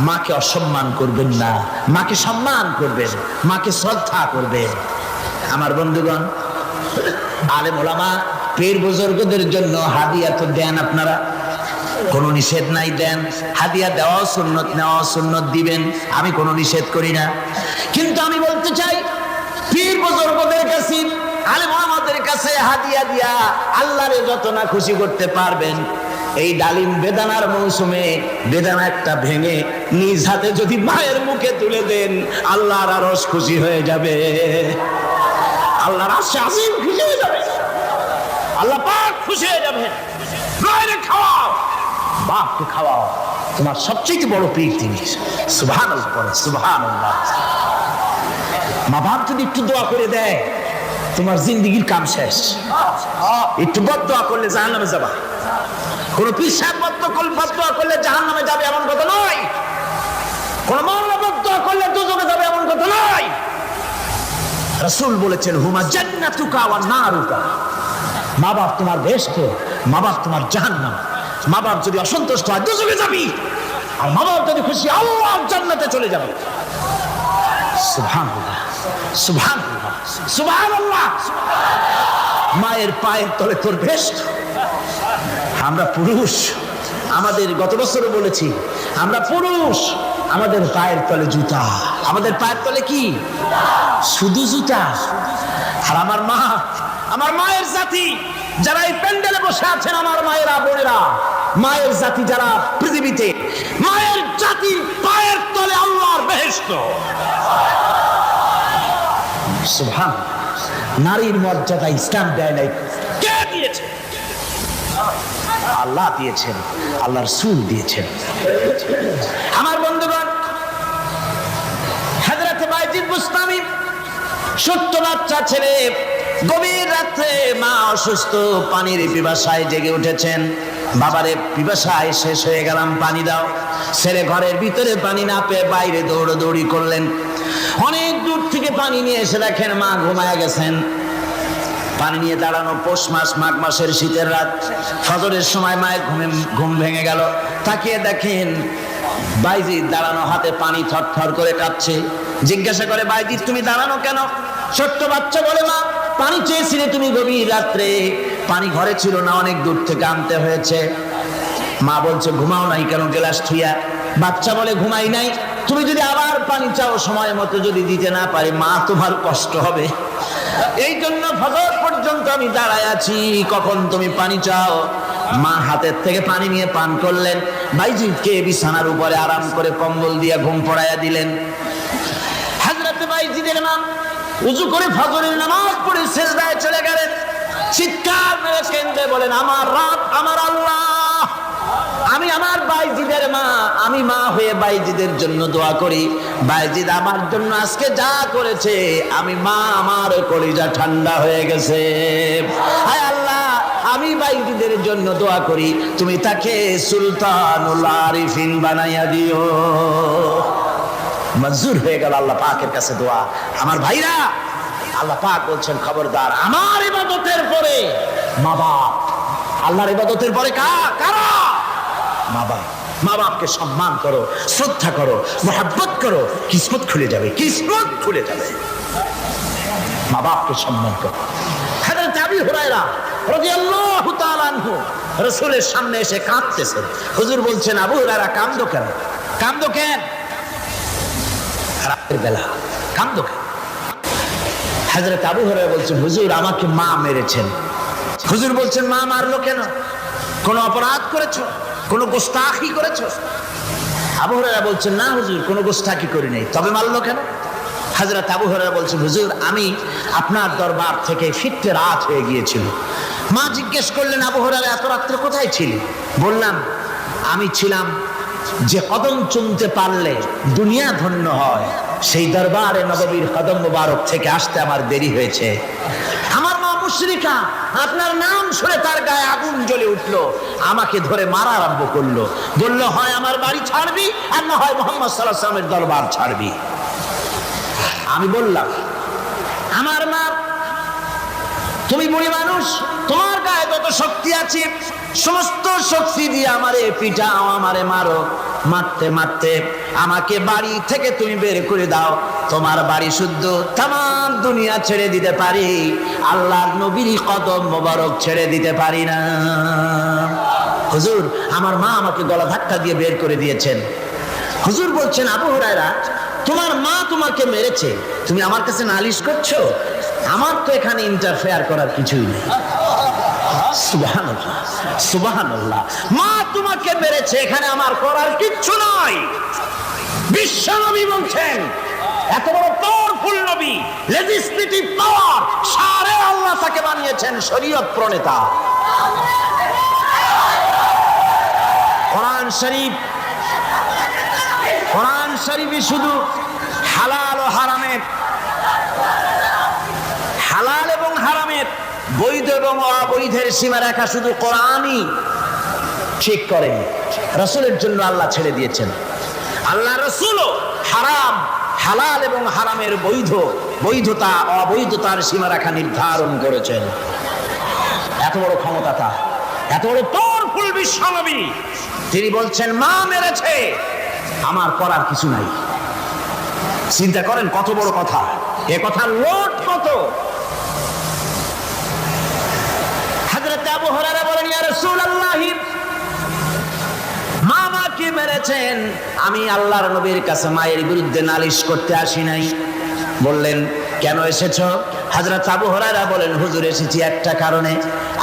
মাকে অসম্মান করবেন না, মাকে সম্মান করবেন, মাকে শ্রদ্ধা করবেন। আমার বন্ধুগণ, আলেম ওলামা পীর বুজুর্গদের জন্য হাদিয়া তো দেন আপনারা, কোনো নিষেধ নাই, দেন। হাদিয়া দেওয়াও সুন্নত, নেওয়াও সুন্নত, দিবেন, আমি কোনো নিষেধ করি না। কিন্তু আমি বলতে চাই, পীর বুজুর্গদের কাছে, আলেম ওলামাদের কাছে হাদিয়া দিয়া আল্লাহরে যত না খুশি করতে পারবেন, এই ডালিম বেদানার মৌসুমে বেদানা একটা ভেঙে নিজ হাতে যদি মায়ের মুখে তুলে দেন, আল্লাহর আরশ খুশি হয়ে যাবে, আল্লাহর আরশে আজিম খুশি হয়ে যাবে, আল্লাহ পাক খুশি হয়ে যাবে। মায়ের খাওয়াও, বাপকে খাওয়াও, তোমার সবচেয়ে বড় পীর তিনি। সুবহানাল্লাহ, সুবহানাল্লাহ। মা বাপ যদি একটু দোয়া করে দেয়, তোমার জিন্দেগির কাম শেষ। একটু বদদোয়া করলে জাহান্নামে যাবা। কোন পীর সাহেব বদদোয়া করলে জাহান্নামে যাবে এমন কথা নয়। কোন মাওলানা বদদোয়া করলে দুজকে যাবে এমন কথা নয়। রাসূল বলেছেন, হুমা জান্নাতুকা ওয়া নারুকা। মা বাপ তোমার বেহেশত, মা বাপ তোমার জাহান্নাম। মা বাপ যদি অসন্তুষ্ট হয়, দুজকে যাবি, আর মা বাপ যদি খুশি, আল্লাহ জান্নাতে চলে যাবে। সুবহানাল্লাহ, সুবহানাল্লাহ, সুবহানাল্লাহ। মায়ের পায়ের তলে তোর বেহেশত। আমরা পুরুষ, আমাদের গত বছরও বলেছি, আমরা পুরুষ, আমাদের পায়ের তলে জুতা। আমাদের পায়ের তলে কি? শুধু জুতা। আর আমার মা, আমার মায়ের জাতি যারা এই প্যান্ডেলে বসে আছেন, আমার মায়েরা, বোনেরা, মায়ের জাতি যারা পৃথিবীতে, মায়ের জাতির পায়ের তলে আল্লাহর বেহেশত। সুবহানাল্লাহ। নারীর মর্যাদা ইসলাম দেয় নাই, কে দিয়েছে? আল্লাহ দিয়েছেন, আল্লাহ রাসূল দিয়েছেন। আমার বন্ধুগণ, হযরত বাইজিদ বুস্তামি 70 বাচ্চা ছেলে, গভীর রাত্রে মা অসুস্থ, পানির পিপাসায় জেগে উঠেছেন। বাবারে পিপাসায় শেষ হয়ে গেলাম, পানি দাও। ছেলে ঘরের ভিতরে পানি না পেয়ে বাইরে দৌড়াদৌড়ি করলেন। অনেক দূর থেকে পানি নিয়ে এসে দেখেন মা ঘুমায় গেছেন। পানি নিয়ে দাঁড়ানো পৌষ মাস, মাঘ মাসের শীতের রাত, ফজরের সময় মায়ের ঘুম ভেঙে গেল। তাকিয়ে দেখেন বাইজিদ দাঁড়ানো, হাতে পানি থরথর করে কাঁপছে। জিজ্ঞাসা করে, বাইজিদ তুমি দাঁড়ানো কেন? ছোট্ট বাচ্চা বলে, মা পানি চেয়েছিলে তুমি গভীর রাত্রে, পানি ঘরে ছিল না, অনেক দূর থেকে আনতে হয়েছে। মা বলছে, ঘুমাও নাই কেন গ্লাস থুইয়া? বাচ্চা বলে, ঘুমাই নাই। তুমি যদি আবার পানি চাও, সময় মতো যদি দিতে না পারি, মা তোমার কষ্ট হবে। এই জন্য ফজর পর্যন্ত আমি দাঁড়ায় আছি, কখন তুমি পানি চাও। মা হাতের থেকে পানি নিয়ে পান করলেন। বাইজিদকে বিছানার উপরে আরাম করে কম্বল দিয়ে ঘুম পড়াইয়া দিলেন। হযরত বাইজিদের মা উযু করে ফজরের নামাজ পড়ে সিজদায় চলে গেলেন। চিৎকার মেরে কেঁদে বলেন, আমার রব, আমার আল্লাহ, আমি আমার বাইজিদের মা, আমি মা হয়ে বাইজিদের জন্য দোয়া করি। বাইজিদ আমার জন্য আজকে যা করেছে, আমি মা, আমার কলিজা ঠান্ডা হয়ে গেছে। হায় আল্লাহ, আমি বাইজিদের জন্য দোয়া করি, তুমি তাকে সুলতানুল আরিফিন বানাইয়া দিও। মঞ্জুর হয়ে গেল আল্লাহ পাকের কাছে দোয়া। আমার ভাইরা, আল্লাহ পাক বলছেন, খবরদার আমার ইবাদতের পরে মা বাপ, আল্লাহর ইবাদতের পরে কারা? মা বাপ। মা বাপকে সম্মান করো, শ্রদ্ধা করো, মোহাব্বত করো, কিসমত খুলে যাবে, কিসমত খুলে যাবে। মা বাপকে সম্মান করো। হযরত আবু হুরায়রা রাদিয়াল্লাহু তাআলা আনহু রাসূলের সামনে এসে কাঁদতেছেন। হুজুর বলছেন, আবু হুরায়রা কাঁদো কেন? কাঁদো কেন? রাতের বেলা কাঁদো কেন? হযরত আবু হুরায়রা বলছেন, হুজুর আমাকে মা মেরেছেন। হুজুর বলছেন, মা মারলো কেন? কোন অপরাধ করেছো? কোন গোস্তাখি করেছো? আবু হুরায়রা বলছেন, না হুজুর, কোন গোস্তাখি করি নাই, তবে মারলো কেন? হযরত আবু হুরায়রা বলছেন, হুজুর আমি আপনার দরবার থেকে ফিরতে রাত হয়ে গিয়েছিল। মা জিজ্ঞেস করলেন, আবু হুরায়রা এত রাত্রে কোথায় ছিলি? বললাম, আমি ছিলাম যে কদম চুমতে পারলে দুনিয়া ধন্য হয়, সেই দরবারে নববীর কদম মুবারক থেকে আসতে আমার দেরি হয়েছে। আমার মা মুশরিকা, আপনার নাম শুনে তার গায়ে আগুন জ্বলে উঠলো, আমাকে ধরে মারা আরম্ভ করলো। বলল, হয় আমার বাড়ি ছাড়বি, আর না হয় মুহাম্মদ সাল্লাল্লাহু আলাইহি ওয়াসাল্লামের দরবার ছাড়বি। আমি বললাম, আমার মা, তুমি বুড়ি মানুষ, তোমার গায়ে যত শক্তি আছে সমস্ত শক্তি দিয়ে আমারে পিটাও, আমারে মারো। মারতে মারতে আমাকে বাড়ি থেকে তুমি বের করে দাও। তোমার বাড়ি শুদ্ধ, তামাম দুনিয়া ছেড়ে দিতে পারি, আল্লাহর নবীর কদম মোবারক ছেড়ে দিতে পারি না। হুজুর, আমার মা আমাকে গলা ধাক্কা দিয়ে বের করে দিয়েছেন। হুজুর বলছেন, আবু হুরায়রা, তোমার মা তোমাকে মেরেছে, তুমি আমার কাছে নালিশ করছো? আমার তো এখানে ইন্টারফেয়ার করার কিছুই নেই। সুবহানাল্লাহ, সুবহানাল্লাহ। মা তোমাকে মেরেছে, এখানে আমার করার কিচ্ছু নাই। বিশ্ব নবী বলছেন, এত বড় পাওয়ারফুল নবী, লেজিসলেটিভ পাওয়ার, সারে আল্লাহ তাকে বানিয়েছেন শরীয়ত প্রণেতা। কোরআন শরীফ, কোরআন শরীফে শুধু হালাল ও হারামের, হালাল এবং হারামের, বৈধ এবং অবৈধের সীমারেখা শুধু কোরআনই ঠিক করেন। রাসূলের জন্য আল্লাহ ছেড়ে দিয়েছেন। আল্লাহ রাসূলও হারাম, হালাল এবং হারামের বৈধতা অবৈধতার সীমারেখা নির্ধারণ করেছেন। এত বড় ক্ষমতা তার, এত বড় পাওয়ারফুল বিশ্বনবী, তিনি বলছেন, মা মেরেছে, আমার করার কিছু নাই। চিন্তা করেন কত বড় কথা, এ কথার লোড কত। হযরত আবু হুরায়রা বলেন, ইয়া রাসূলুল্লাহ, মা আমাকে মেরেছেন, আমি আল্লাহর নবীর কাছে মায়ের বিরুদ্ধে নালিশ করতে আসি নাই। বললেন, কেন এসেছো? হযরত আবু হুরায়রা বলেন, হুজুর এসেছি একটা কারণে,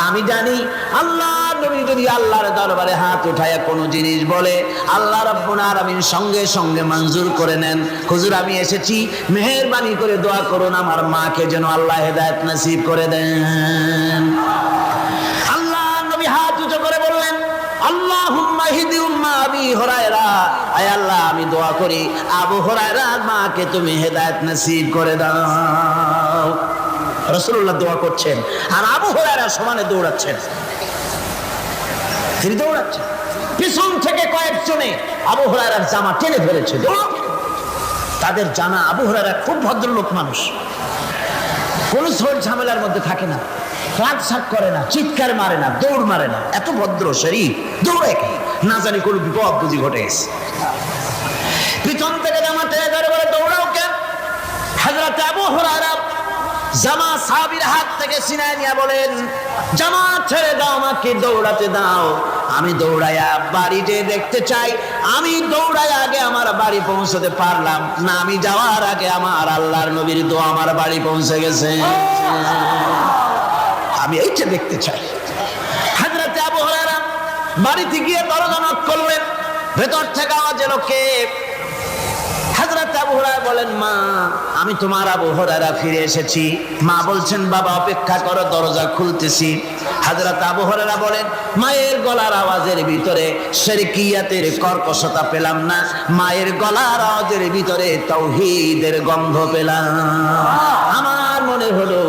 আমি জানি আল্লাহর নবী যদি আল্লাহর দরবারে হাত উঠায় কোনো জিনিস বলে, আল্লাহ রাব্বুল আলামিন সঙ্গে সঙ্গে মঞ্জুর করে নেন। হুজুর আমি এসেছি, মেহেরবানি করে দোয়া করুন আমার মাকে যেন আল্লাহ হেদায়েত নসিব করে দেন। আল্লাহর নবী হাত উঁচু করে বললেন, ওয়াহিদি উম্মা আবি হুরায়রা, আয় আল্লাহ আমি দোয়া করি আবু হুরায়রার মাকে তুমি হেদায়েত নসিব করে দাও। রাসূলুল্লাহ দোয়া করছেন আর আবু হুরায়রা সমানে দৌড়াচ্ছেন। তিনি দৌড়াচ্ছেন, পিছন থেকে কয়েকজনে আবু হুরায়রার জামা টেনে ধরেছে। তাদের জানা আবু হুরায়রা খুব ভদ্রলোক মানুষ, কোন ঝড় ঝামেলার মধ্যে থাকে না, ক্লাকশাক করে না, চিৎকার মারে না, দৌড় মারে না, এত ভদ্র শরীর, দৌড়ে না জানি কোন বিপদ বুঝি ঘটে গেছে। পিছন থেকে জামা টেনে ধরে বলে দৌড়াও কেন? হযরত আবু হুরায়রা জামা সাহাবীর হাত থেকে ছিনায় নিয়ে বলেন, জামা ছেড়ে দাও, আমাকে দৌড়াতে দাও, আমি দৌড়াইয়া বাড়িতে দেখতে চাই আমি দৌড়াই আগে আমার বাড়ি পৌঁছতে পারলাম না, আমি যাওয়ার আগে আমার আল্লাহর নবীর দোয়া আমার বাড়ি পৌঁছে গেছে, আমি এইটা দেখতে চাই। হযরত আবু হুরায়রা বাড়িতে গিয়ে দরজা নক করলেন, ভেতর থেকে আওয়াজ এলো কে? হযরত আবু হুরায়রা বলেন, মা আমি তোমার আবু হুরায়রা ফিরে এসেছি। মা বলছেন, বাবা অপেক্ষা করো, দরজা খুলতেছি। হযরত আবু হুরায়রা বলেন, মায়ের গলার আওয়াজের ভিতরে শিরকিয়াতের কর্কশতা পেলাম না, মায়ের গলার আওয়াজের ভিতরে তাওহীদের গন্ধ পেলাম। আমার মনে হলো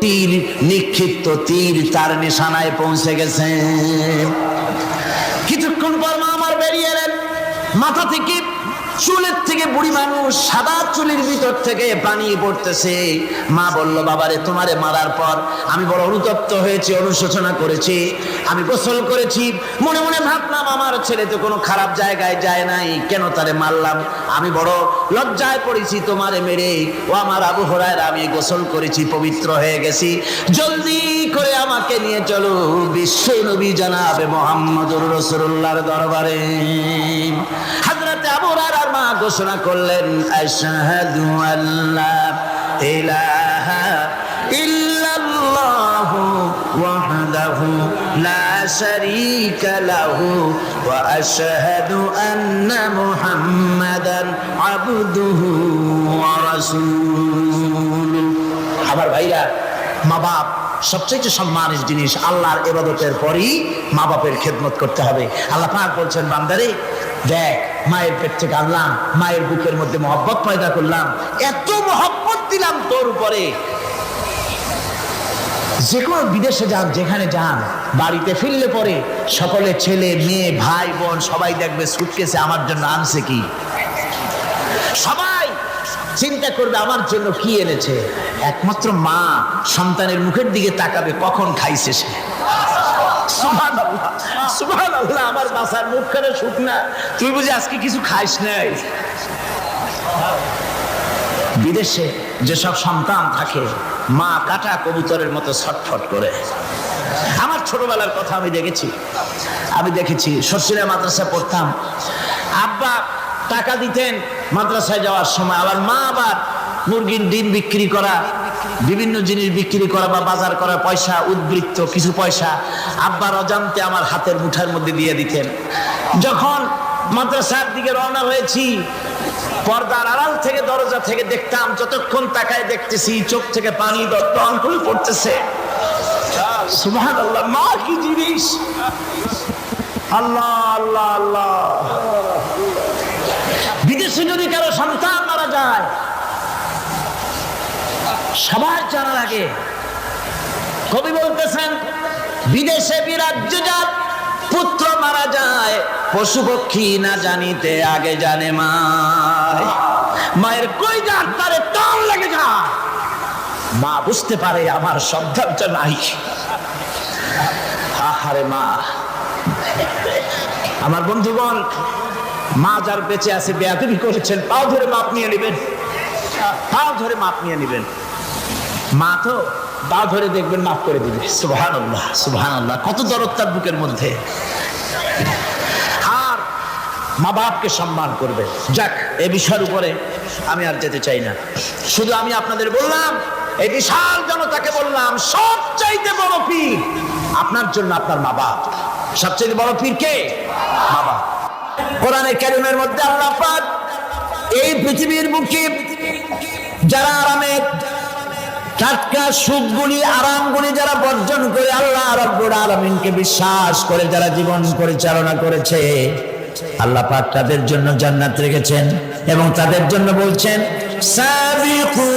তীর নিক্ষিপ্ত তীর তার নিশানায় পৌঁছে গেছে। কিছুক্ষণ পর মা আমার বেরিয়ে এলেন, মাথা থেকে চুলের থেকে বুড়ি মানুষ, সাদা চুলের ভিতর থেকে পানি পড়তেছে। মা বলল, বাবারে তোমারে মারার পর আমি বড় অনুতপ্ত হয়েছি, অনুশোচনা করেছি, আমি গোসল করেছি, মনে মনে ভাবলাম আমার ছেলে তো কোনো খারাপ জায়গায় যায় নাই, কেন তারে মারলাম, আমি বড় লজ্জায় পড়েছি তোমারে মেরে। ও আমার আবু হুরায়রা, আমি গোসল করেছি, পবিত্র হয়ে গেছি, জলদি করে আমাকে নিয়ে চলো বিশ্ব নবী জনাবে মুহাম্মদুর রাসূলুল্লাহর দরবারে। হযরত আবু হুরায়রা মা ঘোষণা করলেন, আশহাদু আল্লা ইলাহা ইল্লাল্লাহু ওয়াহদাহু লা শারীকা লাহু ওয়া আশহাদু আন্না মুহাম্মাদান আবদুহু ওয়া রাসূলুহু। আমার ভাইরা, মা বাপ সবচেয়ে সম্মানের জিনিস। আল্লাহর ইবাদতের পরই মা বাপের খেদমত করতে হবে। আল্লাহ পাক বলছেন, বান্দারে দেখ, মায়ের পেট থেকে আনলাম, মায়ের বুকের মধ্যে মহব্বত পয়দা করলাম, এত মহব্বত দিলাম তোর উপরে, যে কোনো বিদেশে যান, যেখানে যান, বাড়িতে ফিরলে পরে সকলে ছেলে মেয়ে ভাই বোন সবাই দেখবে সুটকেসে আমার জন্য আনছে কি, সবাই চিন্তা করবে আমার জন্য কি এনেছে। একমাত্র মা সন্তানের মুখের দিকে তাকাবে কখন খাইছে সে। সুবহানাল্লাহ, সুবহানাল্লাহ, আমার বাসার মুখখানে শুকনা, তুই বুঝি আজকে কিছু খাইস নাই। বিদেশে যেসব সন্তান থাকে, মা কাটা কবুতরের মতো ছটফট করে। আমার ছোটবেলার কথা আমি দেখেছি, শ্বশুরা মাদ্রাসায় পড়তাম, আব্বা টাকা দিতেন মাদ্রাসায় যাওয়ার সময়, আবার মা আবার মুরগির ডিম বিক্রি করা, বিভিন্ন জিনিস বিক্রি করা বা বাজার করা পয়সা, উদ্বৃত্ত কিছু পয়সা আব্বার অজান্তে আমার হাতের মুঠার মধ্যে দিয়ে দিতেন। যখন মাদ্রাসার দিকে রওনা হয়েছি, পর্দার আড়াল থেকে দরজা থেকে দেখতাম, যতক্ষণ তাকায় দেখতেছি চোখ থেকে পানি দরদর করে পড়তেছে। সুবহানাল্লাহ, মা কি জিনিস! আল্লাহ আল্লাহ আল্লাহ। বিদেশে যদি কারো সন্তান মারা যায়, সবার জানার আগে কবি বলতেছেন, বিদেশে বিরাজ্যজাত পুত্র মারা যায়, পশু পক্ষী না জানিতে আগে জানে মায়। মায়ের কই যান তারে টান লেগে যায়, মা বুঝতে পারে আমার সন্তানটা নাই। আহারে মা! আমার বন্ধুগণ, মা যার বেঁচে আছে বেয়াদবি করেছেন, পাও ধরে মাপ নিয়ে নেবেন, পাও ধরে মাপ নিয়ে নেবেন। মা তো পা ধরে দেখবেন মাফ করে দিবে। সুবহানাল্লাহ, সুবহানাল্লাহ, কত দরদ তার বুকের মধ্যে। আর মা বাপকে সম্মান করবে। যাক, এই বিষয়ের উপরে আমি আর যেতে চাই না, শুধু আমি আপনাদের বললাম, এই বিশাল জনতাকে বললাম, সবচাইতে বড় পীর আপনার জন্য আপনার মা বাপ। সবচেয়ে বড় পীর কে? মা বাপ। কোরআনে কারীমের মধ্যে আল্লাহ পাক এই পৃথিবীর বুকে যারা আরামে টাটকা সুখগুলি আরামগুলি যারা বর্জন করে আল্লাহ রাব্বুল আলামিনকে বিশ্বাস করে যারা জীবন পরিচালনা করেছে, আল্লাহ পাক তাদের জন্য জান্নাত রেখেছেন এবং তাদের জন্য বলছেন সাবিকু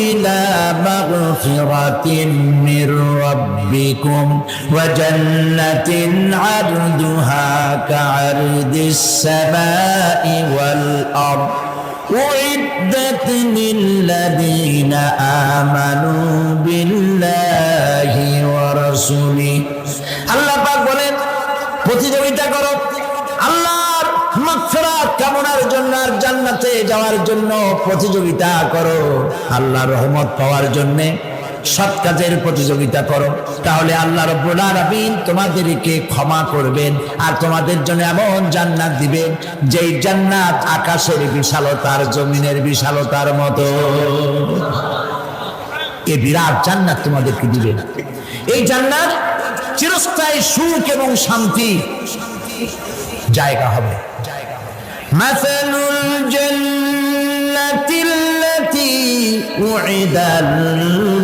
ইলা মাগফিরাতিন মির রাব্বিকুম ওয়া জান্নাতিন আরদুহা কাআরদিস সামাই ওয়াল আরদ উইদ্দাত লিল্লাযীনা আমানু বিল্লাহি ওয়া রাসূলিহি। আল্লাহ পাক বলেন প্রতিযোগিতা করো আল্লাহর মাগফিরাত কামনার জন্য আর জান্নাতে যাওয়ার জন্য প্রতিযোগিতা করো, আল্লাহর রহমত পাওয়ার জন্য সৎ কাজের প্রতিযোগিতা করো, তাহলে আল্লাহ রাব্বুল আলামিন তোমাদেরকে ক্ষমা করবেন আর তোমাদের জন্য এমন জান্নাত দিবেন যেই জান্নাত আকাশের বিশালতার জমিনের বিশালতার মতো। এই বিরাট জান্নাত তোমাদেরকে দিবেন। এই জান্নাত চিরস্থায়ী সুখ এবং শান্তি জায়গা হবে। মাসালুল জান্নাতিল্লাতী উইদাল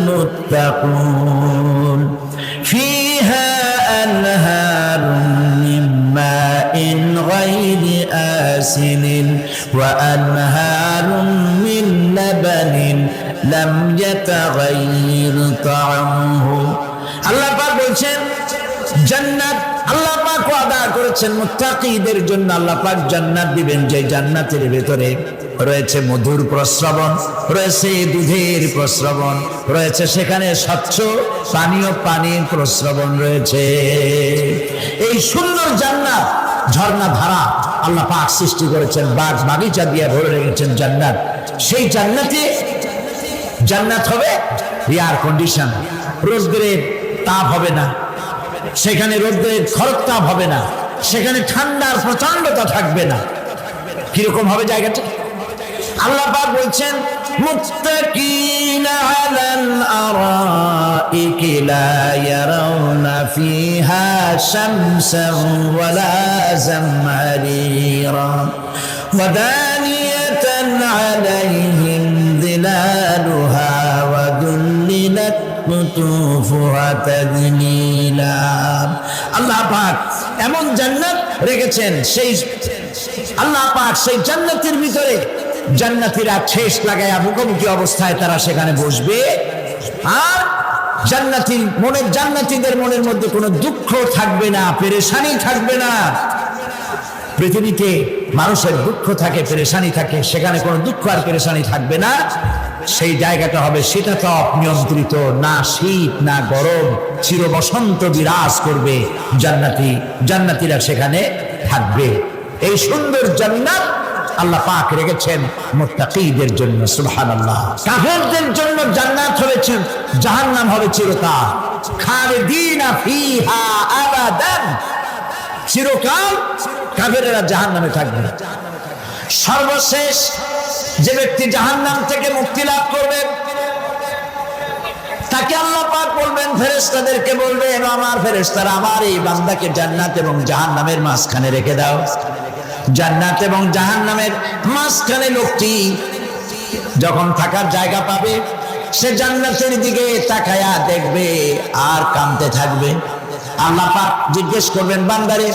মুত্তাকুন ফিহা আনহারুম মিন মাইন গায়রি আসিনিন ওয়া আনহারুম মিন লাবানিন লাম ইয়াতাগায়্যার তা'আমুহু। আল্লাহ পাক বলছেন জান্নাত আল্লাহ পাক ওয়াদা করেছেন মুত্তাকিদের জন্য। আল্লাহ পাক জান্নাত দিবেন যে জান্নাতের ভেতরে রয়েছে মধুর প্রস্রবণ, রয়েছে দুধের প্রস্রবণ, রয়েছে সেখানে স্বচ্ছ পানীয় পানির প্রস্রবণ রয়েছে। এই সুন্দর জান্নাত ঝর্ণা ধারা আল্লাহ পাক সৃষ্টি করেছেন, বাগ বাগিচা দিয়ে ভরে রেখেছেন জান্নাত। সেই জান্নাতে জান্নাত হবে এয়ার কন্ডিশন, রোদ্রের তাপ হবে না সেখানে, রোদ্রের খরতাপ হবে না সেখানে, ঠান্ডার প্রচন্ডতা থাকবে না। কিরকম হবে জায়গাটা? আল্লাহ পাক বলছেন মুত্তাকিনা আলাল আরাইকি লা ইয়ারাউনা ফিহা শামসান ওয়ালা জামহারিরা ওয়া দানিয়াতান আলাইহিম যিলালুহা ওয়া দুল্লিলাত কুতুফুহা তাদলীলা। আল্লাহ পাক এমন জান্নাত রেখেছেন, সেই আল্লাহ পাক সেই জান্নাতের ভিতরে জান্নাতীরা ঠেস লাগায়া মুখোমুখি অবস্থায় তারা সেখানে বসবে আর জান্নাতীদের মনের মধ্যে কোনো দুঃখ থাকবে না, পেরেশানি থাকবে না। পৃথিবীতে মানুষের দুঃখ থাকে, পেরেশানি থাকে, সেখানে কোনো দুঃখ আর পেরেশানি থাকবে না। সেই জায়গাটা হবে শীতাতপ নিয়ন্ত্রিত, না শীত না গরম, চির বসন্ত বিরাজ করবে। জান্নাতীরা সেখানে থাকবে। এই সুন্দর জান্নাত আল্লাহ পাক রেখেছেন মুত্তাকিদের জন্য। সুবহানাল্লাহ। কাফেরদের জন্য জান্নাত হয়েছে, জাহান্নাম হবে চিরকাল। খালিদিনা ফিহা আবাদান, চিরকাল কাফেরেরা জাহান্নামে থাকবে। সর্বশেষ যে ব্যক্তি জাহান্নাম থেকে মুক্তি লাভ করবে তাকে আল্লাহ পাক বলবেন, ফেরেশতাদেরকে বলবেন, আমার ফেরেশতারা আমার এই বান্দাকে জান্নাত এবং জাহান্নামের মাঝখানে রেখে দাও। জান্নাত এবং জাহান্নামের মাঝখানে লোকটি যখন থাকার জায়গা পাবে সে জান্নাতের দিকে তাকায়া দেখবে আর কাঁদতে থাকবে। আল্লাহ পাক জিজ্ঞেস করবেন, বান্দারে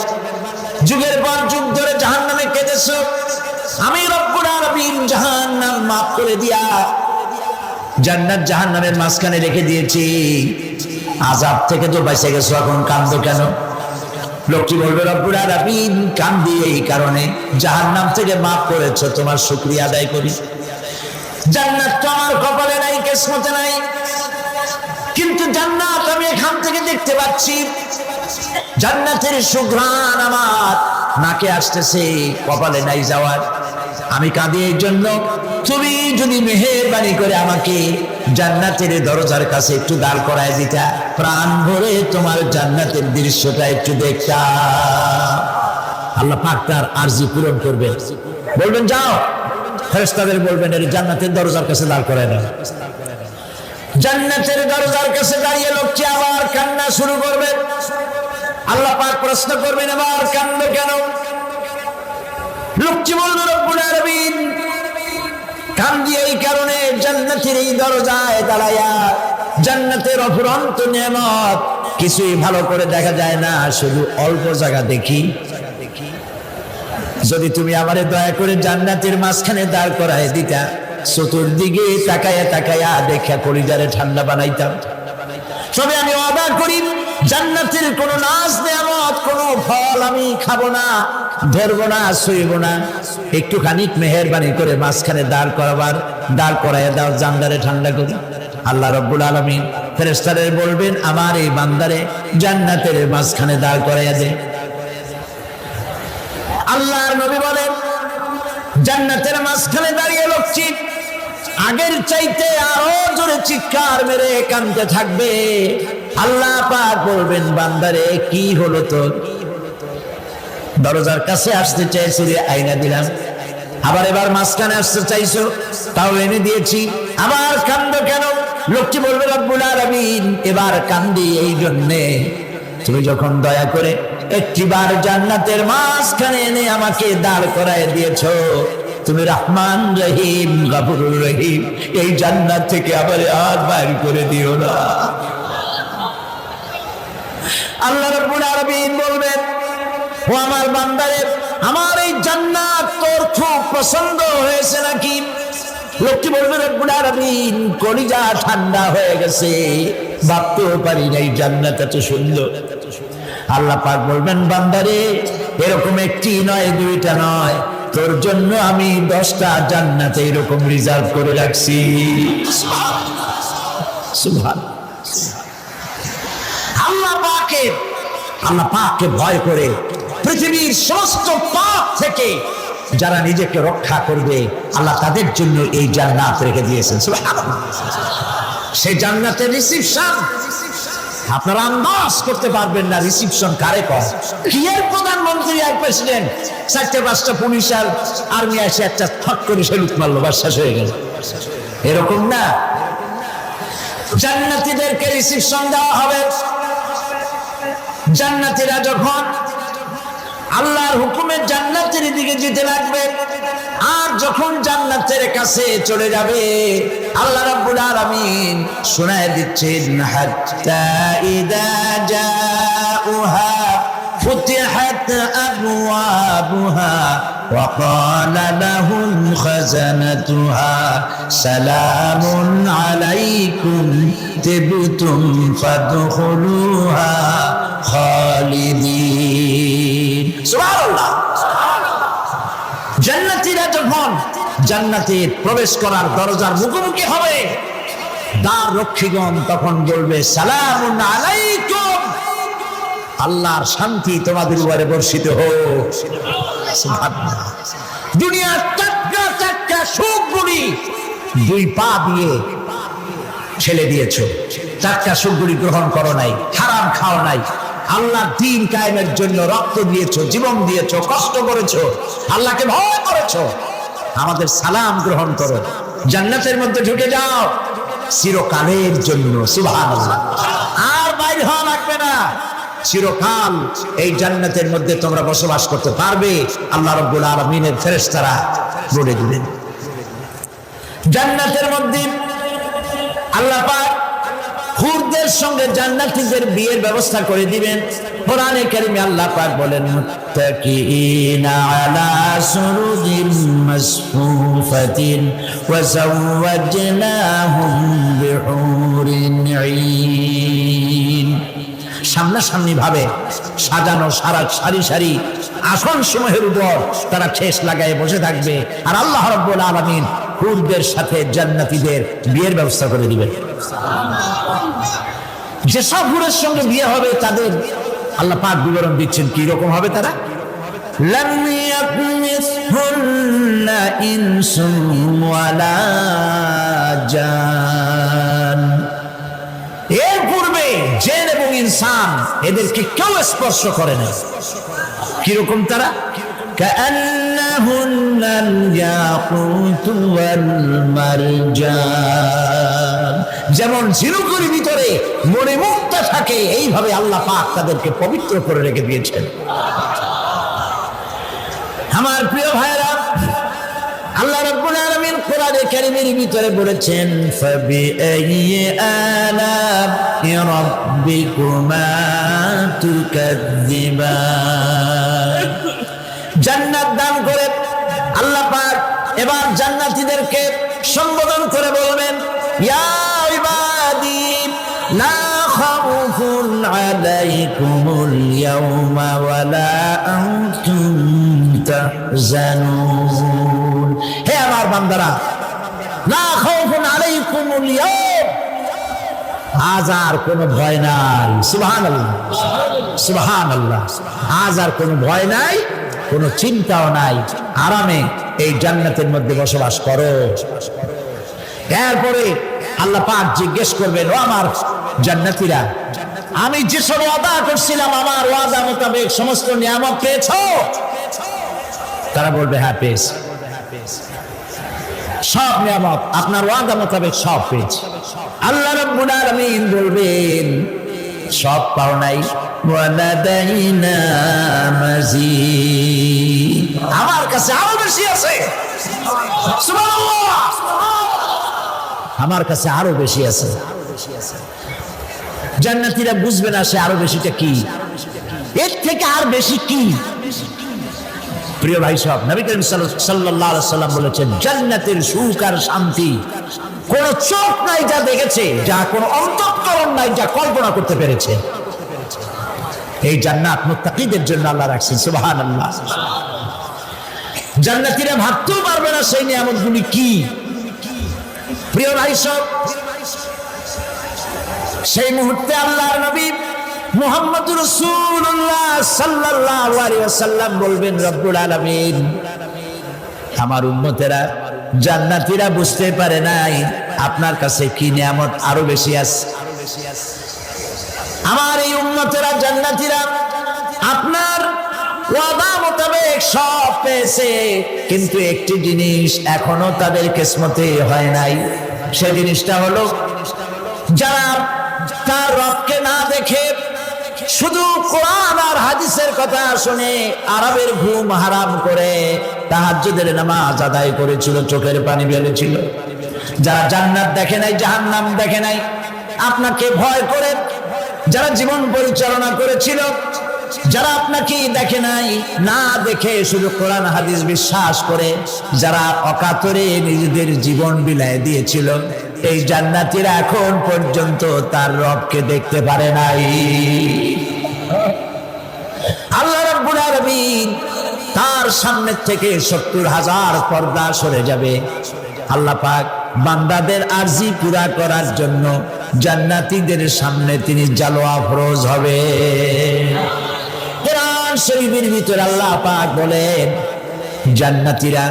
যুগের পর যুগ ধরে জাহান্নামে কেঁদেছো, আমি রব্বুল আলামিন জাহান্নাম মাফ করে দিয়া জান্নাত জাহান্নামের মাঝখানে রেখে দিয়েছি, আযাব থেকে তো বেঁচে গেছো, এখন কাঁদো কেন? লোকটি বলবে, রব্বুল আলামিন কান্দি এই কারণে, জাহান্নাম থেকে মাফ করেছো, তোমার শুকরিয়া আদায় করি। জান্নাত তো আমার কপালে নাই, কিসমতে নাই, কিন্তু জান্নাত আমি এখান থেকে দেখতে পাচ্ছি। জান্নাতের সুঘ্রাণ আমার নাকে আসতেছে, কপালে নাই যাওয়ার। আমি কাঁদি এই জন্য, তুমি যদি মেহেরবানি করে আমাকে জান্নাতের দরজার কাছে একটু দাঁড় করায় দিতা, প্রাণ ভরে তোমার জান্নাতের দৃশ্যটা একটু দেখতাম। আল্লাহ পাক তার আরজি পূরণ করবে, বলবেন যাও, ফেরেশতাদের বলবেন এর জান্নাতের দরজার কাছে দাঁড় করায় দাও। জান্নাতের দরজার কাছে দাঁড়িয়ে লোকটি আবার কান্না শুরু করবে। আল্লাহ পাক প্রশ্ন করবেন, আবার কান্দো কেন? লোকটি বলবে, রব্বুল আলামিন কান্দি এই কারণে জান্নাতের এই দরজায় দাঁড়ায়া জান্নাতের অফুরন্ত নেয়ামত কিছুই ভালো করে দেখা যায় না, শুধু অল্প জায়গা দেখি। যদি তুমি আমারে দয়া করে জান্নাতের মাঝখানে দাঁড় করায় দিতা, চতুর্দিকে তাকায়া তাকায়া দেখা কলিজারে ঠান্ডা বানাইতাম। তবে আমি ওয়াদা করি জান্নাতের কোন নাজ নেয়ামত, কোন ফল আমি খাবো না, ধরবো না, ছুঁইব না। একটুখানি মেহেরবানি করে মাঝখানে দাঁড় করাইয়া দাও, জান্নারে ঠান্ডা করি। আল্লাহ রাব্বুল আলামিন ফেরেশতাদের বলবেন, আমার এই বান্দারে জান্নাতের মাঝখানে দাঁড় করাইয়া দে। আল্লাহর নবী বলেন, জান্নাতের মাঝখানে দাঁড়িয়ে লোকটি আগের চাইতে আরো জোরে চিৎকার মেরে কাঁদতে থাকবে। আল্লাহ পাক বলবেন, বান্দারে কি হলো তোর? দরজার কাছে আসতে চাইছি রে, আইনা দিলাম। আবার এবার মাঝখানে আসতে চাইছো, তাও এনে দিয়েছি। আবার কান্দো কেন? লোকটি বলবে, রব্বুল আলামিন এবার কান্দি এই জন্যে তুমি যখন দয়া করে একটিবার জান্নাতের মাঝখানে এনে আমাকে দাঁড় করায় দিয়েছো, তুমি রহমান রহিম গফুরুর রহিম, এই জান্নাত থেকে আবার আর বাইর করে দিও না। আল্লাহ রাব্বুল আলামিন বলবেন, ও আমার বান্দারে, আমার এই জান্নাত তোর খুব পছন্দ হয়েছে নাকি? লোকটি বলবে, রব্বুল আলামিন কলিজা ঠান্ডা হয়ে গেছে, ভাবতেও পারি না এই জান্নাত এত সুন্দর। আল্লাহ পাক বলবেন, বান্দারে এরকম একটি নয়, দুইটা নয়, তোর জন্য আমি 10টা জান্নাত এরকম রিজার্ভ করে রাখছি। সুবহানাল্লাহ। আল্লাহ পাককে ভয় করে পৃথিবীর সমস্ত পাপ থেকে যারা নিজেকে রক্ষা করবে, আল্লাহ তাদের জন্য এই জান্নাত রেখে দিয়েছেন। সুবহানাল্লাহ। সেই জান্নাতের রিসিপশন আপনারা আন্দাজ করতে পারবেন না, রিসিপশন কারে কয়। কি এর প্রধানমন্ত্রী আর প্রেসিডেন্ট, 4-5টা পুলিশ আর আর্মি এসে একটা থট করে সেলুট মারলো, বাস শেষ হয়ে গেল, এরকম না। জান্নাতীদেরকে রিসিপশন দেওয়া হবে। জান্নাতীরা যখন আল্লাহর হুকুমে জান্নাতের দিকে যেতে লাগবে, আর যখন জান্নাতের কাছে চলে যাবে, আল্লাহ রাব্বুল আলামিন শোনায় দিচ্ছেন, হাত্তা ইদা জাউহা ফুতিহাত আবওয়াবুহা ওয়া ক্বালা লাহুম খাজানাতুহা সালামুন আলাইকুম তিবতুম ফাদখুলুহা খালিদিন। সুবহানাল্লাহ। জান্নাতীরা যখন জান্নাতে প্রবেশ করার দরজার মুখোমুখি হবে, দ্বার রক্ষীগণ তখন বলবে, সালামুন আলাইকুম, আল্লাহর শান্তি তোমাদের উপরে বর্ষিত হোক। সুবহানাল্লাহ। দুনিয়ার টাটকা সুখগুলি 2 পা দিয়ে ছেলে দিয়েছো, টাটকা সুখগুলি গ্রহণ করো নাই, হারাম খাও নাই, আল্লাহর দ্বীন কায়েমের জন্য রক্ত দিয়েছো, জীবন দিয়েছো, কষ্ট করেছো, আল্লাহকে ভয় করেছো। আমাদের সালাম গ্রহণ করো, জান্নাতের মধ্যে ঢুকে যাও চিরকালের জন্য। সুবহানাল্লাহ। আর বাইরে হওয়া লাগবে না, চিরকাল এই জান্নাতের মধ্যে তোমরা বসবাস করতে পারবে। আল্লাহ রাব্বুল আলামিনের ফেরেশতারা বলে দিলেন। জান্নাতের মধ্যে আল্লাহ পাক হুরদের সঙ্গে জান্নাতীদের বিয়ের ব্যবস্থা করে দিবেন। কোরআনে কারীমে আল্লাহ পাক বলেন, মুত্তাকিইনা আলা সুরুরিন মাসফুফাতিন ওয়া যাওয়াজনাহুম বিহুরিন ঈন। সামনাসামনি ভাবে সাজানো সারি সারি আসন সমূহের উপর তারা ঠেস লাগায় বসে থাকবে, আর আল্লাহ রাব্বুল আলামিন হুরদের সাথে জান্নাতীদের বিয়ের ব্যবস্থা করে দিবেন। যেসব হুরের সঙ্গে বিয়ে হবে তাদের আল্লাহ পাক বিবরণ দিচ্ছেন কি রকম হবে তারা। লাম ইয়াতমিসহুন্না ইনসুন ওয়ালা জান। এর পূর্বে জিন এবং ইনসান এদেরকে কেউ স্পর্শ করে না। কিরকম তারা? কাআন্নাহুন্নাল ইয়াকুতু ওয়াল মারজান। যেমন ঝিনুকের ভিতরে মণিমুক্তা থাকে, এইভাবে আল্লাহ পাক তাদেরকে পবিত্র করে রেখে দিয়েছেন। আমার প্রিয় ভাইরা, আল্লাহ রাব্বুল আলামিন কোরআনে কারীমের ভিতরে বলেছেন ফাবিআইয়ি আলা'i রাব্বিকুমা তুকাযযিবান। জান্নাত দান করে আল্লাহ পাক এবার জান্নাতীদেরকে সম্বোধন করে বলবেন ইয়া ইবাদি লা খাউফুন আলাইকুমুল ইয়াওমা ওয়ালা আনতুম তাহজানুন। হে আমার বান্দারা, লা খাউফুন আলাইকুমুল ইয়াওম, আজ আর কোনো ভয় নাই। সুবহানাল্লাহ সুবহানাল্লাহ। আজ আর কোনো ভয় নাই, কোনো চিন্তাও নাই, আরামে এই জান্নাতের মধ্যে বসবাস করো। এরপরে আল্লাহ পাক জিজ্ঞেস করবেন ও আমার জান্নাতীরা, আমি যেসব ওয়াদা করছিলাম আমার ওয়াদা মোতাবেক সমস্ত নিয়ামত পেয়েছো? তারা বলবে হ্যাঁ পেয়েছি, সব নিয়ামত আপনার ওয়াদা মোতাবেক সব পেয়েছি। আল্লাহ রাব্বুল আলামিন বলবেন সব পাও নাই, ওয়ালাদাইনা মাজিদ, আমার কাছে আরো বেশি আছে। সুবহানাল্লাহ, আমার কাছে আরো বেশি আছে। জান্নাতীরা বুঝবে না সে আরো বেশিটা কি, এর থেকে আর বেশি কি। প্রিয় ভাই সব, নবী করিম সাল্লাল্লাহু আলাইহি সাল্লাম বলেছেন জান্নাতের সুখ আর শান্তি কোন চোখ নাই যা দেখেছে, যা কোন অন্তঃকরণ নাই যা কল্পনা করতে পেরেছে। এই জান্নাত মুত্তাকিদের জন্য আল্লাহ রাখছেন। সুবহানাল্লাহ। জান্নাতীরা ভাবতেও পারবে না সেই নিয়ামতগুলি কি। প্রিয় ভাই সব, সেই মুহূর্তে আল্লাহর নবী মুহাম্মদুর রাসূলুল্লাহ সাল্লাল্লাহু আলাইহি ওয়াসাল্লাম বলবেন রব্বুল আলামিন, আমার উম্মতেরা জান্নাতীরা বুঝতে পারে নাই আপনার কাছে কি নিয়ামত আরো বেশি আছে। আমার এই উম্মতেরা জান্নাতীরা আপনার ওয়াদা মোতাবেক সব পেয়েছে, কিন্তু একটি জিনিস এখনো তাদের কিসমতে হয় নাই। সেই জিনিসটা হলো যারা তার রবকে না দেখে শুধু কোরআন আর হাদিসের কথা শুনে আরবের ঘুম হারাম করে তাহাজ্জুদের নামাজ আদায় করেছিল, চোখের পানি ফেলেছিল, যারা জান্নাত দেখে নাই, জাহান্নাম দেখে নাই, আপনাকে ভয় করে যারা জীবন পরিচালনা করেছিল, যারা আপনাকে দেখে নাই, না দেখে শুধু কোরআন হাদিস বিশ্বাস করে যারা অকাতরে নিজেদের জীবন বিলায় দিয়েছিল, এই জান্নাতীরা এখন পর্যন্ত তার রবকে দেখতে পারে নাই। আল্লাহ রাব্বুল আলামিন তার সামনে থেকে ৭০,০০০ পর্দা সরে যাবে। আল্লাহ পাক বান্দাদের আরজি পুরা করার জন্য জান্নাতীদের সামনে তিনি জালোয়া ফরজ হবে। কোরআন শরীফের ভিতরে আল্লাহ পাক বলেন জান্নাতীরা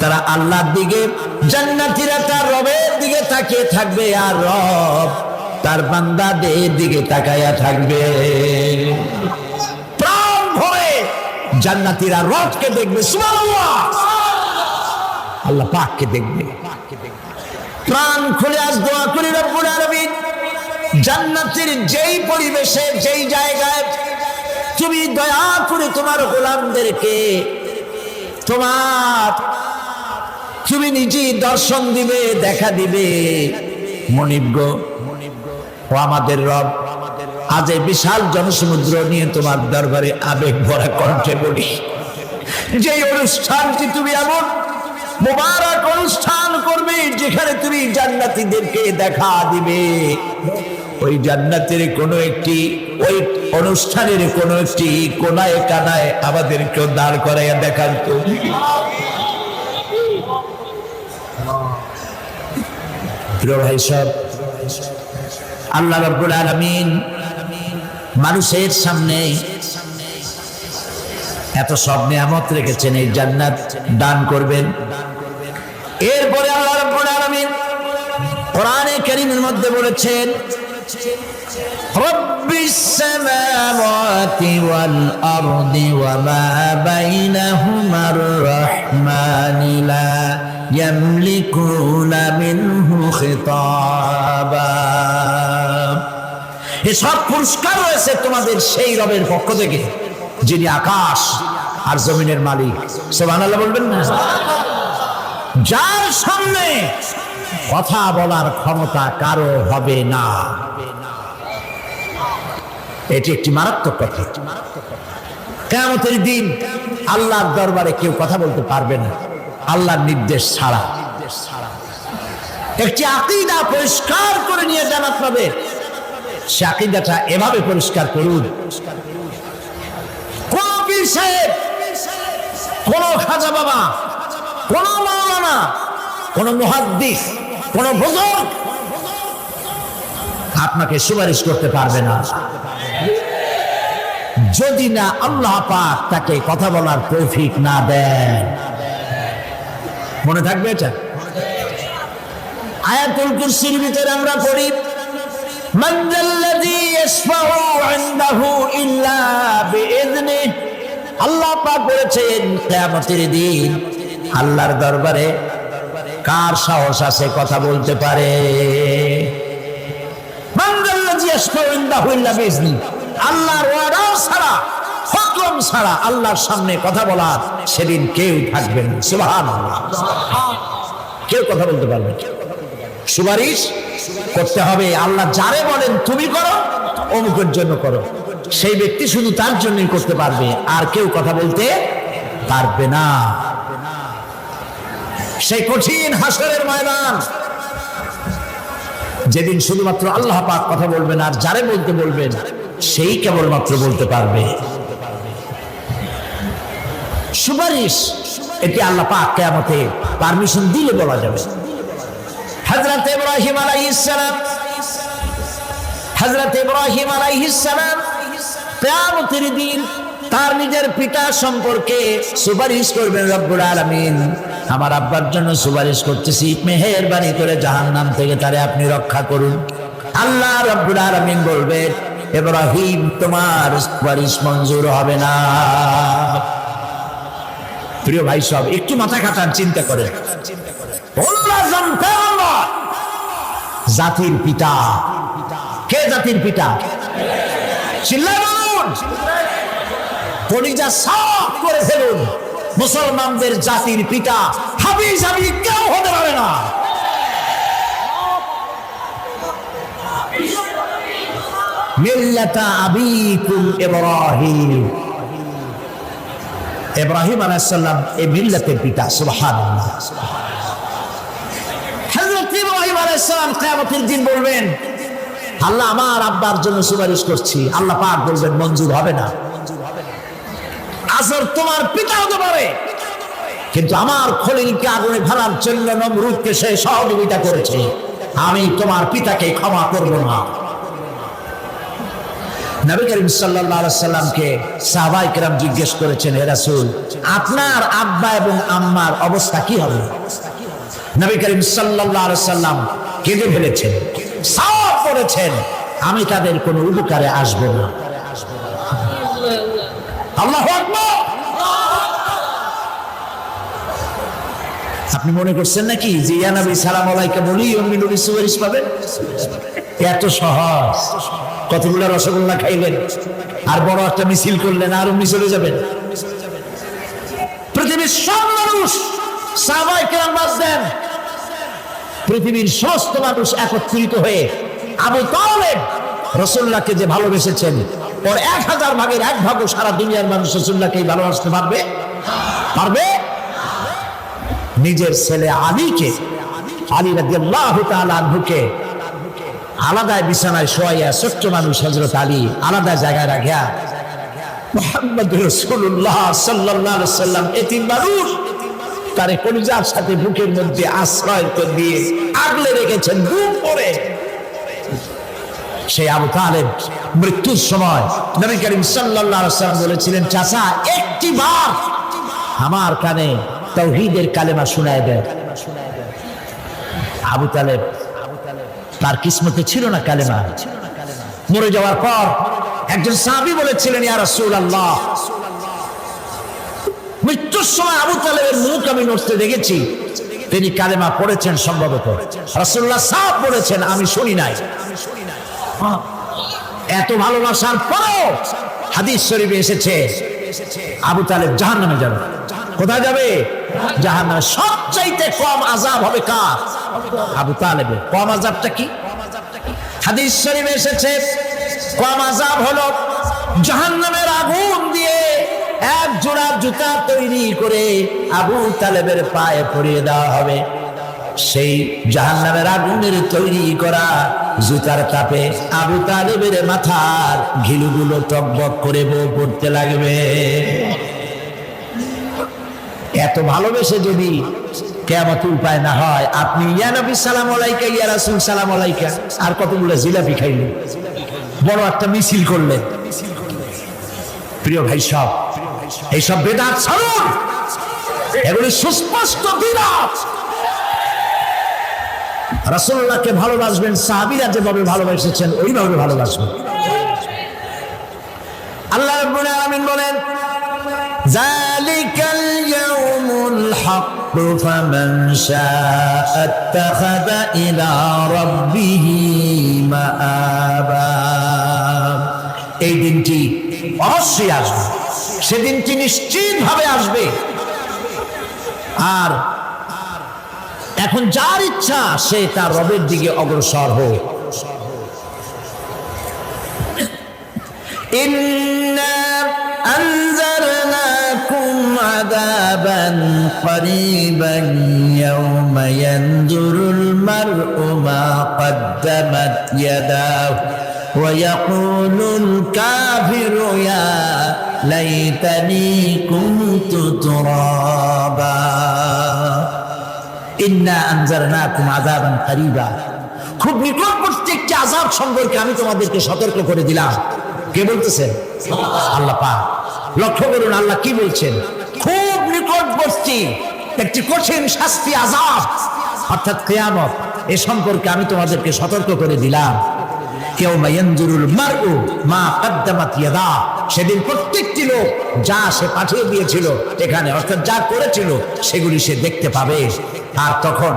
তারা আল্লাহর দিকে, জান্নাতীরা তার রবের দিকে তাকিয়ে থাকবে, আর রব তার বান্দাদের দিকে তাকায়া থাকবে। প্রাণ ভরে জান্নাতীরা রবকে দেখবে, সুবহানাল্লাহ, আল্লাহ পাককে দেখবে। প্রাণ খুলে আজ দোয়া করি রব্বুল আলামিন জান্নাতের যেই পরিবেশে, যেই জায়গায় তুমি দয়া করে তোমার গোলামদেরকে তুমি নিজেই দর্শন দিবে, দেখা দিবে। মনিব গো, ও আমাদের রব, আজ এই বিশাল জনসমুদ্র নিয়ে তোমার দরবারে আবেগ ভরা কণ্ঠে বলি, যে অনুষ্ঠানটি তুমি এমন মুবারক অনুষ্ঠান করবে যেখানে তুমি জান্নাতীদেরকে দেখা দিবে, ওই জান্নাতের কোন একটি, ওই অনুষ্ঠানের কোন একটি কোনায় কানায় আমাদেরকেও দাঁড় করাইয়া দেখান তো। প্রিয় ভাই সব, আল্লাহ রাব্বুল আলামিন মানুষের সামনে এত সব নিয়ামত রেখেছেন, এই জান্নাত দান করবেন। এরপরে আল্লাহ রাব্বুল আলামিন কোরআনে কারীমের মধ্যে বলেছেন রব্বিস সামাওয়াতি ওয়াল আরদি ওয়া মা বাইনাহুমার রাহমানি লা ইয়ামলিকুনা মিনহু খিতাবা। এসব পুরস্কার রয়েছে তোমাদের সেই রবের পক্ষ থেকে যিনি আকাশ আর জমিনের মালিক। সুবহানাল্লাহ বলবেন না? যার সামনে কথা বলার ক্ষমতা কারো হবে না। এটি একটি মারাত্মক কথা। কিয়ামতের দিন আল্লাহর দরবারে কেউ কথা বলতে পারবে না আল্লাহর নির্দেশ ছাড়া। একটি আকীদা পরিষ্কার করে নিয়ে জানাত পাবে, সে আকীদাটা এভাবে পরিষ্কার করুন, কোন পীর সাহেব, কোন খাজা বাবা, কোন মাওলানা, কোন মুহাদ্দিস, কোন বুজুর্গ আপনাকে সুপারিশ করতে পারবে না যদি না আল্লাহ পাক তাকে কথা বলার তৌফিক না দেন। মনে থাকবে এটা। আয়াতুল কুরসির ভিতরে আমরা পড়ি, মান যাল্লাযী ইয়াশফাউ ইনদাহু ইল্লা বিইذনিহি। আল্লাহ পাক বলেছেন কিয়ামতের দিন আল্লাহর দরবারে কার সাহস আছে কথা বলতে পারে? মান যাল্লাযী ইয়াশফাউ ইনদাহু ইল্লা বিইذনিহি। আল্লাহর ওয়াদা ছাড়া, হুকুম ছাড়া আল্লাহর সামনে কথা বলার সেদিন কেউ থাকবে না। সুবহানাল্লাহ। কেউ কথা বলতে পারবে না। সুপারিশ করতে হবে আল্লাহ যারে বলেন তুমি করো, অমুকের জন্য করো, সেই ব্যক্তি শুধু তার জন্যই করতে পারবে, আর কেউ কথা বলতে পারবে না। সেই কঠিন হাসরের ময়দান, যেদিন শুধুমাত্র আল্লাহ পাক কথা বলবেন, আর যারে বলতে বলবেন সেই কেবলমাত্র বলতে পারবে। সুপারিশ এটি আল্লাহ পাক কিয়ামতে পারমিশন দিলে বলা যাবে। হযরত ইব্রাহিম আলাইহিস সালাম, হযরত ইব্রাহিম আলাইহিস সালাম কিয়ামতের দিন তার নিজের পিতা সম্পর্কে সুপারিশ করবেন। রব্বুল আলামিন, আমার আব্বার জন্য সুপারিশ করতেছি, মেহেরবানি করে জাহান্নাম থেকে তারে আপনি রক্ষা করুন। আল্লাহ রব্বুল আলামিন বলবেন, ইব্রাহিম তোমার সুপারিশ মঞ্জুর হবে না। প্রিয় ভাই সব, একটু মাথা খাটান, চিন্তা করেন। জাতির পিতা কে? জাতির পিতা চিল্লায় বলুন, কলিজা সাফ করে ফেলুন। মুসলমানদের জাতির পিতা হাবিজাবি কেউ হতে পারে না। মিল্লাতা আবিকুম ইব্রাহিম। ইব্রাহিম আলাইহিস সালাম এই মিল্লাতের পিতা। সুবহানাল্লাহ। হযরত ইব্রাহিম আলাইহিস সালাম কিয়ামতের দিন বলবেন, আল্লাহ আমার আব্বার জন্য সুপারিশ করছি। আল্লাহ পাক বলবেন মঞ্জুর হবে না। আসর তোমার পিতা হতে পারে, কিন্তু আমার খলিলকে আগুনে ফেলার জন্য নমরুদকে সে সহযোগিতা করেছে, আমি তোমার পিতাকে ক্ষমা করব না। নবী করিম সাল্লাল্লাহু আলাইহি সাল্লামকে সাহাবায়ে কেরাম জিজ্ঞেস করেছেন, হে রাসূল, আপনার আব্বা এবং আম্মার অবস্থা কি হবে? নবী করিম সাল্লাল্লাহু আলাইহি সাল্লাম কেঁদে ফেলেছেন, সাফ করেছেন, আমি তাদের কোনো উপকারে আসব না। আল্লাহু আকবার। আপনি মনে করছেন নাকি যে ইয়া নবী সালাম আলাইকা বলি অমনি নবী সুপারিশ পাবেন? এত সহজ। কতগুলো রসগোল্লা খাইলেন আর বড় একটা মিছিল করলেন আর অমনি চলে যাবেন? পৃথিবীর সব মানুষ, সাহাবায়ে কেরাম বাদ দেন, পৃথিবীর সমস্ত মানুষ একত্রিত হয়ে আবু তালেব রাসূলুল্লাহকে যে ভালোবেসেছেন, ওর 1000 ভাগের 1 ভাগও সারা দুনিয়ার মানুষ রাসূলুল্লাহকে ভালোবাসতে পারবে? পারবে? নিজের ছেলে আলীকে, আলী রাদিয়াল্লাহু তাআলা আনহুকে আলাদা বিছানায় শোয়াইয়া ছোট্ট মানুষ হযরত আলী আলাদা জায়গায় রাখিয়া মুহাম্মদুর রাসূলুল্লাহ সাল্লাল্লাহু আলাইহি ওয়াসাল্লাম এতিম মানুষ তারে কলিজার সাথে বুকের মধ্যে আশ্রয় দিয়ে আগলে রেখেছেন বুক করে। সেই আবু তালেব মৃত্যুর সময় নবী করিম সাল্লাল্লাহু আলাইহি ওয়াসাল্লাম বলেছিলেন, চাচা একটিবার আমার কানে তাওহীদের কালেমা শোনায় দেন। আবু তালেব তার কিসমতে ছিল না কালেমা। মরে যাওয়ার পর একজন সাহাবী বলেছিলেন, ইয়া রাসূলুল্লাহ, মৃত্যুর সময় আবু তালেবের মুখ আমি নড়তে দেখেছি, তিনি কালেমা পড়েছেন সম্ভবত। রাসূলুল্লাহ সাফ বলেছেন, আমি শুনি নাই। এত ভালোবাসার পরেও হাদিস শরীফে এসেছে আবু তালেব জাহান্নামে যাবে। কোথায় যাবে? জাহান্নামে। সবচাইতে কম আযাব হবে কার? আবু তালেবের। কম আযাবটা কি? হাদিস শরীফে এসেছে কম আযাব হলো জাহান্নামের আগুন দিয়ে এক জোড়া জুতা তৈরি করে আবু তালেবের পায়ে পরিয়ে দেওয়া হবে। সেই জাহান্নামের আগুনের তৈরি করা জুতার তাপে আবু তালেবের মাথার ঘিলুগুলো টকবক করে বউ পড়তে লাগবে। এত ভালোবেসে যদি কিয়ামতের উপায় না হয়, আপনি ইয়া নবী সালাম আলাইকা, ইয়া রাসূল সালাম আলাইকা, আর কতগুলো জিলাপি খাইলেন, বড় একটা মিছিল করলেন। প্রিয় ভাই সব, এইসব বেদাত ছাড়ুন, এগুলি সুস্পষ্ট বিদাত। রাসূলুল্লাহকে ভালোবাসবেন, সাহাবীরা যেভাবে ভালোবেসেছেন ওইভাবে ভালোবাসবেন। আল্লাহ রাব্বুল আলামিন বলেন, যালিকাল ইয়াউমুল হক ফামান শাআ আত্তাখাযা ইলা রাব্বিহি মাআবা। এই দিনটি অবশ্যই আসবে, সেদিনটি নিশ্চিতভাবে আসবে। আর এখন যার ইচ্ছা সে তার রবের দিকে অগ্রসর হোক। ইন্না আনজারনাকুম আযাবান করিবান ইয়াওমা ইয়ানজুরুল মার'উ মা কদ্দামাত ইয়াদাহু ওয়া ইয়াকুলুল কাফিরু ইয়া লাইতানি কুনতু তুরাবা। ইন্না আনজারনাকুম আযাবান করিবা, খুব নিকটবর্তী একটি আযাব সম্পর্কে আমি তোমাদেরকে সতর্ক করে দিলাম। কে বলতেছেন? আল্লাহ পাক। লক্ষ্য করুন আল্লাহ কি বলছেন, খুব নিকটবর্তী একটি কঠিন শাস্তি, আযাব অর্থাৎ কিয়ামত, এ সম্পর্কে আমি তোমাদেরকে সতর্ক করে দিলাম। ইয়াউমা ইয়ানজুরুল মার'উ মা কদ্দামাত ইয়াদা, সেদিন প্রত্যেকটি লোক যা সে পাঠিয়ে দিয়েছিল এখানে, অর্থাৎ যা করেছিল সেগুলি সে দেখতে পাবে। আর তখন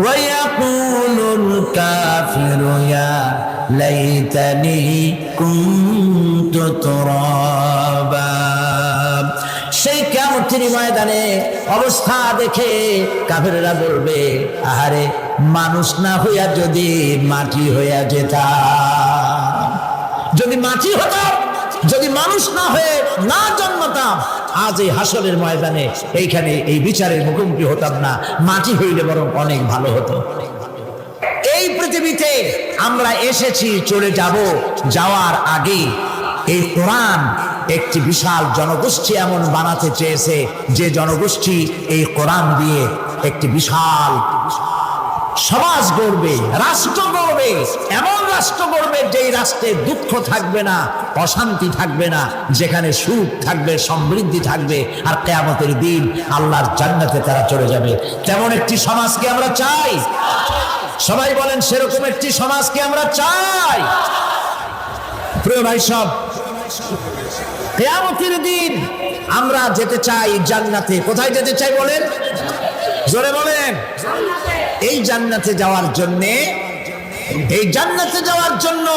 ওয়ায়াকুলুল কাফিরু ইয়া লাইতানি কুনতু তুরাবা। সেই কিয়ামতের ময়দানে অবস্থা দেখে কাফেররা বলবে, আহারে মানুষ না হইয়া যদি মাটি হইয়া যেতাম, যদি মাটি হতাম, যদি মানুষ না হয়ে না জন্মতাম, আজ এই হাসরের ময়দানে এইখানে এই বিচারের মুখোমুখি হতাম না, মাটি হইলে বরং অনেক ভালো হতো। এই পৃথিবীতে আমরা এসেছি, চলে যাব, যাওয়ার আগে এই কোরআন একটি বিশাল জনগোষ্ঠী এমন বানাতে চেয়েছে যে জনগোষ্ঠী এই কোরআন দিয়ে একটি বিশাল সমাজ গড়বে, রাষ্ট্র গড়বে, এমন রাষ্ট্র গড়বে যেই রাষ্ট্রে দুঃখ থাকবে না, অশান্তি থাকবে না, যেখানে সুখ থাকবে, সমৃদ্ধি থাকবে, আর কিয়ামতের দিন আল্লাহর জান্নাতে তারা চলে যাবে। তেমন একটি সমাজকে আমরা চাই। সবাই বলেন সেরকম একটি সমাজকে আমরা চাই। প্রিয় ভাই সব, কিয়ামতের দিন আমরা যেতে চাই জান্নাতে। কোথায় যেতে চাই বলেন? জোরে বলেন। এই জান্নাতে যাওয়ার জন্য, এই জান্নাতে যাওয়ার জন্য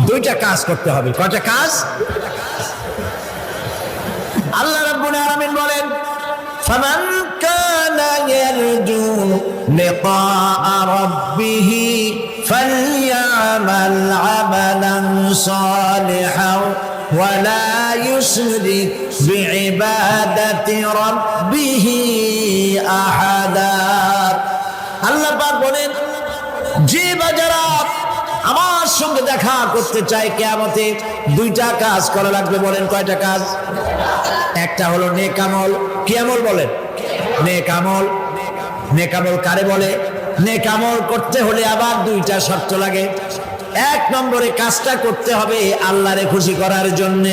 দুইটা কাজ করতে হবে। কয়টা কাজ? আল্লাহ রাব্বুল আলামিন বলেন, ফামান কানা ইয়ারজু লিকাআ রাব্বিহি ফালইআমাল আমালান সালিহান ওয়ালা ইউশরিক বিইবাদাতি রাব্বিহি আহাদা। আল্লাহ পাক বলেন, যে বাজারা আমার সঙ্গে দেখা করতে চায় কিয়ামতে, দুইটা কাজ করা লাগবে। বলেন কয়টা কাজ? একটা হলো নেক আমল। কি আমল বলেন? নেক আমল। নেক আমল কারে বলে? নেক আমল করতে হলে আবার দুইটা শর্ত লাগে। এক নম্বরে কাজটা করতে হবে আল্লাহরে খুশি করার জন্য।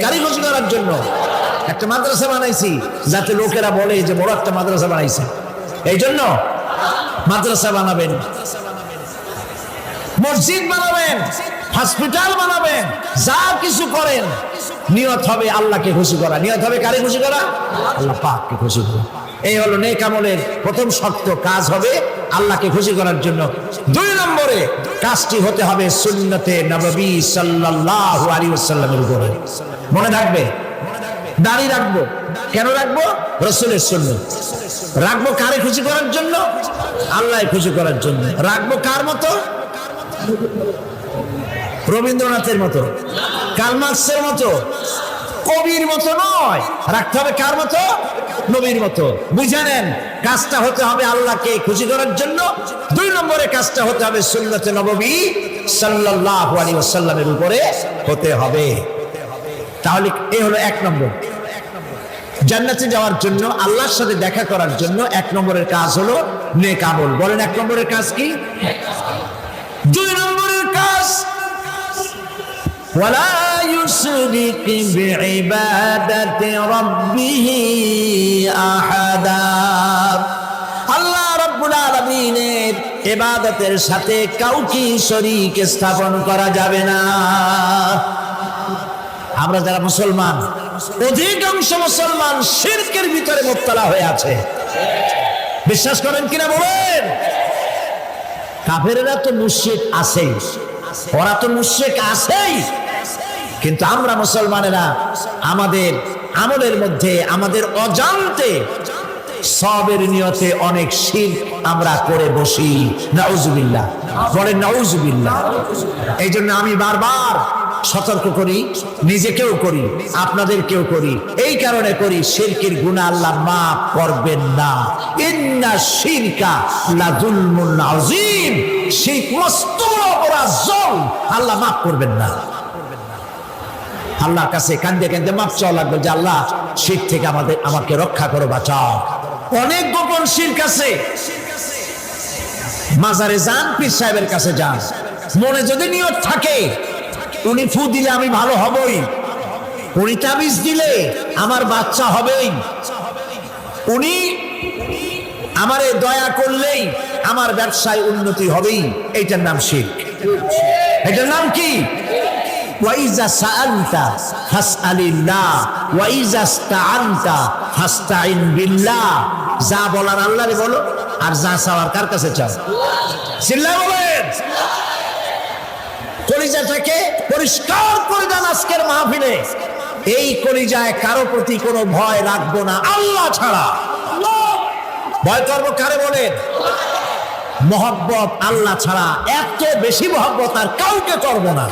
কারে খুশি করার জন্য? একটা মাদ্রাসা বানাইছি যাতে লোকেরা বলে যে বড় একটা মাদ্রাসা বানাইছে, এই জন্য মাদ্রাসা বানাবেন, মসজিদ বানাবেন, হসপিটাল বানাবেন, যা কিছু করেন নিয়ত হবে আল্লাহকে খুশি করা। নিয়ত হবে কারে খুশি করা? আল্লাহ পাককে খুশি করা। এই হলো নেক আমলের প্রথম শর্ত, কাজ হবে আল্লাহকে খুশি করার জন্য। দুই নম্বরে কাজটি হতে হবে সুন্নতে নববী সাল্লাল্লাহু আলাইহি ওয়াসাল্লামের উপরে। মনে থাকবে, দাড়ি রাখবো, কেন রাখবো? রাসূলের সুন্নাত। রাখবো কারে খুশি করার জন্য? আল্লাহ খুশি করার জন্য। রাখবো কার মতো? রবীন্দ্রনাথের মতো, কার্ল মার্কসের মতো, কবির মতো নয়। রাখতে হবে কার মতো? নবীর মতো। বুঝে নেন, কাজটা হতে হবে আল্লাহকে খুশি করার জন্য। 2 নম্বরে কাজটা হতে হবে সুন্নতে নববী সাল্লাল্লাহু আলাইহি ওয়াসাল্লামের উপরে হতে হবে। তাহলে এই হলো 1 নম্বর। জান্নাতে যাওয়ার জন্য, আল্লাহর সাথে দেখা করার জন্য 1 নম্বরের কাজ হলো নেক আমল। বলেন 1 নম্বরের কাজ কি? 2 নম্বরের কাজ ওয়ালা ইউশরিক বিইবাদাতি রাব্বিহি আহাদা। আল্লাহ রাব্বুল আলামিনের ইবাদতের সাথে কাউকে শরীক স্থাপন করা যাবে না। আমরা যারা মুসলমান, অধিকাংশ মুসলমান শিরকের ভিতরে মুবতালা হয়ে আছে। বিশ্বাস করেন কিনা বলেন? কাফেরেরা তো মুশরিক আছেই, ওরা তো মুশরিক আছেই, কিন্তু আমরা মুসলমানেরা আমাদের আমলের মধ্যে, আমাদের অজান্তে সবের নিয়তে অনেক শিরক আমরা করে বসি। নাউজুবিল্লাহ, বলেন নাউজুবিল্লাহ। এই জন্য আমি বারবার সতর্ক করি, নিজেকেও করি, আপনাদেরকেও করি। এই কারণে করি, শিরকের গুনাহ আল্লাহ মাফ করবেন না। ইন্না শিরকা লাযুলমুন আযীম। শিরক মস্ত বড় অপরাধ, জুলম, আল্লাহ মাফ করবেন না। আল্লাহর কাছে কান্দে কান্দে মাফ চাওয়া লাগবে যে আল্লাহ শিরক থেকে আমাকে রক্ষা করো, বাঁচাও। অনেক গোপন শিরক আছে। মাজারে যান, পীর সাহেবের কাছে যান, মনে যদি নিয়ত থাকে উনি ফু দিলে আমি ভালো হবই, উনি তাবিজ দিলে আমার বাচ্চা হবেই, উনি আমারে দয়া করলেই আমার ব্যবসায় উন্নতি হবেই, এইটার নাম শিরক। এটার নাম কি? ওয়াইজা সাআলতা ফাসআলিল্লাহ ওয়াইজা ইসতাআনতা ফাসতাইন বিল্লাহ। যা বলার আল্লাহরে বলো, আর যা চাওয়ার কার কাছে চাও? চিল্লায় বলেন। কলিজাটাকে পরিষ্কার করে দেন আজকের মাহফিলে। এই কলিজায় কারো প্রতি কোনো ভয় রাখবো না আল্লাহ ছাড়া। ভয় করবো কারে বলেন? মহব্বত আল্লাহ ছাড়া, এত বেশি মহব্বত আর কাউকে করবো না।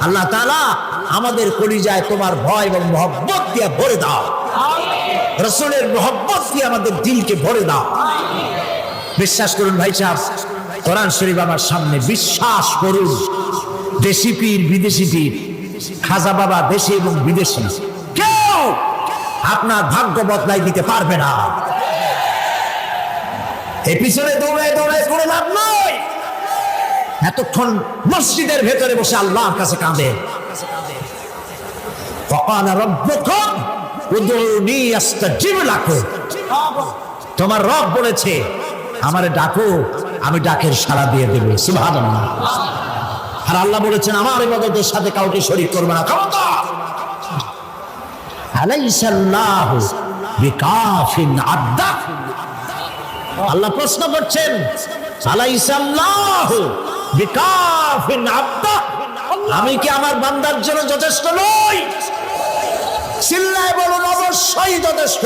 আল্লাহ তাআলা আমাদের কলিজায় তোমার ভয় এবং মহব্বত দিয়ে ভরে দাও। রাসূলের মহব্বত দিয়ে আমাদের দিলকে ভরে দাও। বিশ্বাস করুন ভাই সাহেব, কোরআন শরীফ আমার সামনে, বিশ্বাস করুন। দেশি পীর, বিদেশি পীর, খাজা বাবা দেশি এবং বিদেশি, কেউ আপনার ভাগ্য বদলাই দিতে পারবে না। এই পিছনে দৌড়ায় দৌড়ায় কোনো লাভ নাই। এতক্ষণ মসজিদের ভেতরে বসে আল্লাহর কাছে কাঁদে। ওয়াকালা রাব্বুকুম উদউনি আস্তাজিব লাকুম। তোমার রব বলেছে আমারে ডাকো, আমি ডাকের সাড়া দিয়ে দেব। সুবহানাল্লাহ। আর আল্লাহ বলেছেন আমার ইবাদতের সাথে কাউকে শরীক করবে না। খবরদার। আলাইসাল্লাহু বিকাফিন আবদা। আল্লাহ প্রশ্ন করছেন, আলাইসাল্লাহু বিকাফিন আবদা, আমি কি আমার বান্দার জন্য যথেষ্ট নই? চিল্লায় বলুন অবশ্যই যথেষ্ট।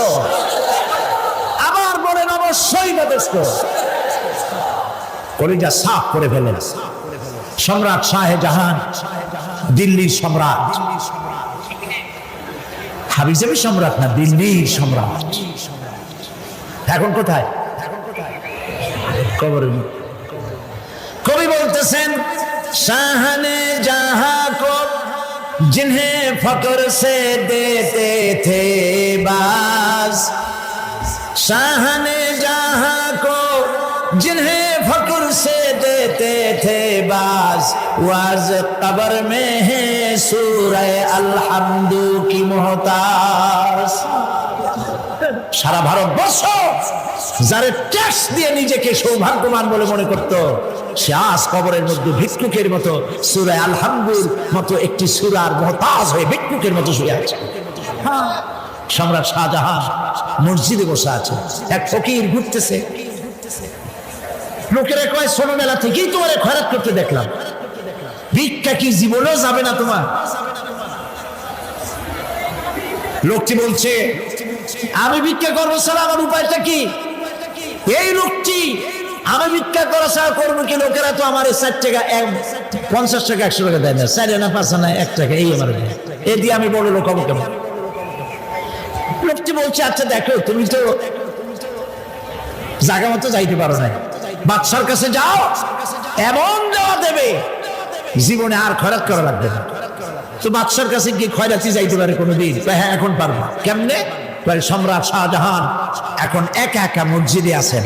আবার বলেন অবশ্যই যথেষ্ট। কলিজা সাফ করে ফেলেন। সম্রাট শাহজাহান, দিল্লির সম্রাট, হাবিজাবি সম্রাট না, দিল্লির সম্রাট। এখন কোথায়? কবরে। কবি বলতেছেন, শাহনে জাহাं को जिन्हें फक्र से देते थे बाज, शाहने जहां को जिन्हें फक्र से देते थे बाज, वाज कब्र में है सूरह अलहम्दु की मोहताज। সারা ভারতবর্ষ যারা ট্যাক্স দিয়ে নিজেকে সৌভাগ্যবান বলে মনে করত, সে আজ কবরের মধ্যে ভিক্ষুকের মতো সূরা আল-হামদুর মতো একটি সূরার মুহতাজ হয়ে ভিক্ষুকের মতো শুয়ে আছে। সম্রাট শাহজাহান মসজিদে বসে আছে, এক ফকির ঘুরতেছে। লোকেরা কয় ছোটবেলা থেকেই তোমার খয়রাত করতে দেখলাম, ভিক্ষা কি জীবনেও যাবে না তোমার? লোকটি বলছে আমি ভিক্ষা করবো ছাড়া আমার উপায়টা কি? এই লোকটি আমি ভিক্ষা করা ছাড়া করবো কি? লোকেরা তো আমার 60 টাকা 50 টাকা 100 টাকা দেয় না, 4 আনা 5 আনা 1 টাকা এই আমার এ দিয়ে আমি বড় লোক হবো কেমন? লোকটি বলছে আচ্ছা দেখো তুমি তো জায়গা মতো যাইতে পারো না, বাদশার কাছে যাও, এমন যাওয়া দেবে জীবনে আর খয়রাত করা লাগবে না। তো বাদশার কাছে কি খয়রাতি যাইতে পারে কোনোদিন? হ্যাঁ এখন পারবো। কেমনে? সম্রাট শাহজাহান এখন একা একা মসজিদে আছেন।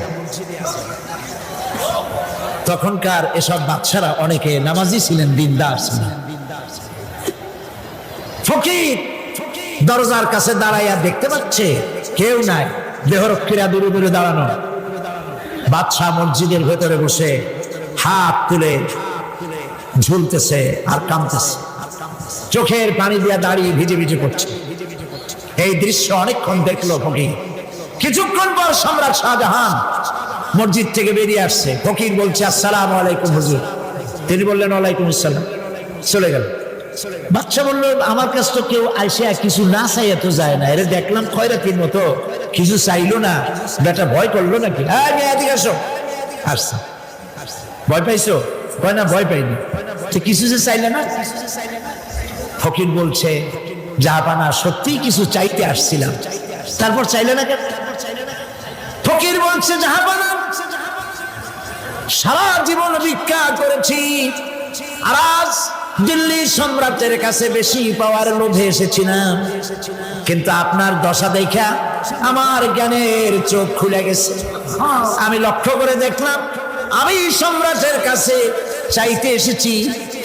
তখনকার এসব বাদশারা অনেকে নামাজি ছিলেন, দিনদার ছিলেন। ফকির দরজার কাছে দাঁড়াইয়া দেখতে পাচ্ছে কেউ নাই, দেহরক্ষীরা দূরে দূরে দাঁড়ানো। বাদশাহ মসজিদের ভেতরে বসে হাত তুলে ঝুলতেছে আর কাঁদতেছে, চোখের পানি দিয়া দাঁড়িয়ে ভিজে ভিজে করছে। এই দৃশ্য অনেকক্ষণ দেখলো ফকির। কিছুক্ষণ পর সম্রাট শাহজাহান মসজিদ থেকে বেরিয়ে আসছে। ফকির বলছে আসসালামু আলাইকুম হুজুর। তিনি বললেন ওয়ালাইকুম আসসালাম, চলে গেল। বাদশা বলল আমার কাছে তো কেউ আইসা কিছু না চাইয়া তো যায় না, এরা দেখলাম খয়রাতির মতো কিছু চাইলো না, বেটা ভয় করলো নাকি? হ্যাঁ এদিকে আসো। আসছে। ভয় পাইছো? কয় না ভয় পাইনি। তো কিছু যে চাইলে না? ফকির বলছে জাহাপানা সত্যিই কিছু চাইতে আসছিলাম, তারপর চাইলে না কেন? ফকির বলছে জাহাপানা সারা জীবন ভিক্ষা করেছি, আর আজ দিল্লি সম্রাটের কাছে বেশি পাওয়ার লোভে এসেছিলাম, কিন্তু আপনার দশা দেখা আমার জ্ঞানের চোখ খুলে গেছে। আমি লক্ষ্য করে দেখলাম আমি সম্রাটের কাছে চাইতে এসেছি,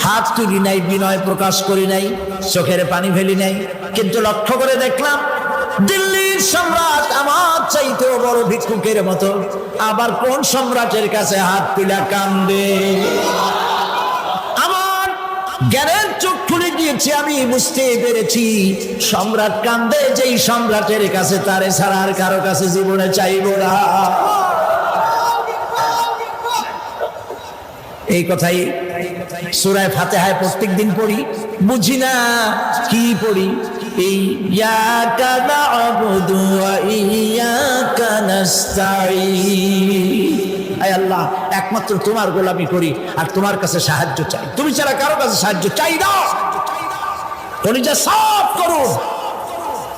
হাত তুলি নাই, বিনয় প্রকাশ করি নাই, চোখের পানি ফেলি নাই, কিন্তু লক্ষ্য করে দেখলাম দিল্লির সম্রাট আমার চাইতেও বড় ভিক্ষুকের মতো। আবার কোন সম্রাটের কাছে হাত তুলে কান্দে? আমার জ্ঞানের চোখ খুলে গিয়েছে, আমি বুঝতে পেরেছি সম্রাট কান্দে যেই সম্রাটের কাছে, তারে ছাড়া আর কারো কাছে জীবনে চাইব না। এই কথাই সূরা ফাতিহায় প্রত্যেকদিন পড়ি, বুঝি না কি পড়ি। ইয়াকা না'বুদু ওয়া ইয়াকা নাস্তাঈন। আয় আল্লাহ, একমাত্র তোমার গোলামি করি আর তোমার কাছে সাহায্য চাই, তুমি ছাড়া কারো কাছে সাহায্য চাই না। কলিজা সাফ করুন।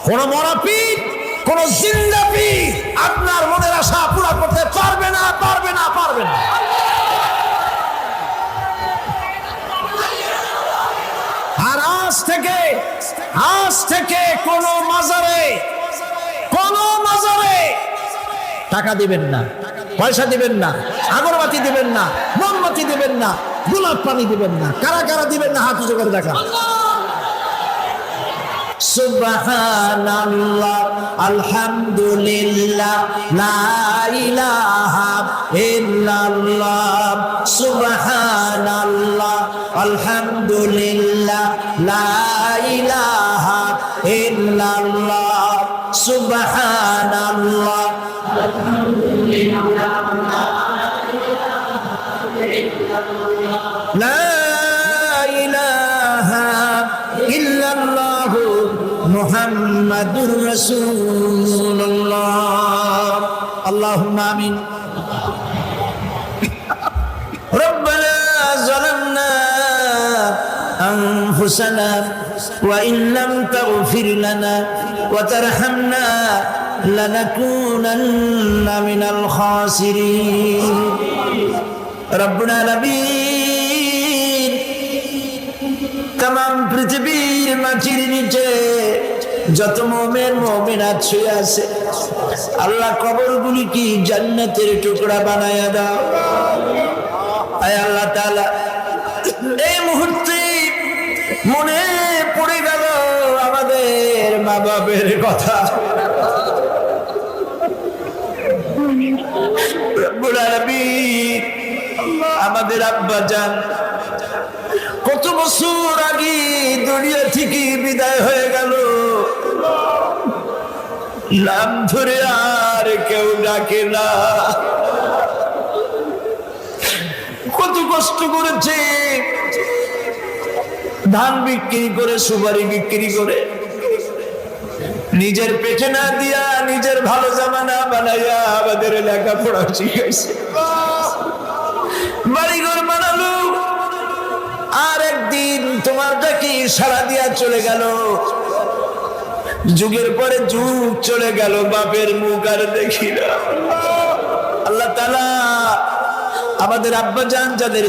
কোন মরা পীর, কোন জিন্দা পীর আপনার মনের আশা পুরা করতে পারবে না, পারবে না, পারবে না। আর আজ থেকে কোন মাজারে টাকা দিবেন না, পয়সা দিবেন না, আগরবাতি দিবেন না, মোমবাতি দিবেন না, গোলাপ পানি দিবেন না। কারা কারা দিবেন না হাত উঁচু করে দেখা। সুবহানাল্লাহ, আলহামদুলিল্লাহ, লা ইলাহা ইল্লাল্লাহ। সুবহানাল্লাহ, আলহামদুলিল্লাহ, লা ইলাহা ইল্লাল্লাহ। সুবহানাল্লাহ, আলহামদুলিল্লাহ, লা ইলাহা ইল্লাল্লাহ, মুহাম্মাদুর রাসূলুল্লাহ। আল্লাহুম্মা আমিন। রব্বানা যালামনা আনফুসানা ওয়া ইন লাম তাগফির লানা ওয়া তারহামনা লানাকুনান্না মিনাল খাসিরিন। রব্বুল আলামিন, তামাম পৃথিবীর মাটির নিচে যত মুমিন মুমিনাত শুয়ে আছে, আল্লাহ কবরগুলি কি জান্নাতের টুকরা বানায়া দাও। আয় আল্লাহ তাআলা, এই মুহূর্তে মনে পড়ে গেল আমাদের মা বাবার কথা। রব্বুল আলামিন, আমাদের আব্বা জান কত বছর আগে দুনিয়া থেকে বিদায় হয়ে গেল, নাম ধরে আর কেউ ডাকে না। কত কষ্ট করেছে, ধান বিক্রি করে, সুপারি বিক্রি করে নিজের পেটে না দিয়া নিজের ভালো জামা না বানাইয়া আমাদের লেখাপড়া শিখাইছে, বাড়িঘর বানালো, আর একদিন তোমার ডাকে সাড়া দিয়া চলে গেল। যুগের পরে যুগ চলে গেল, বাপের মুখ আর দেখি না। আল্লাহ তাআলা আমাদের আব্বাজান যাদের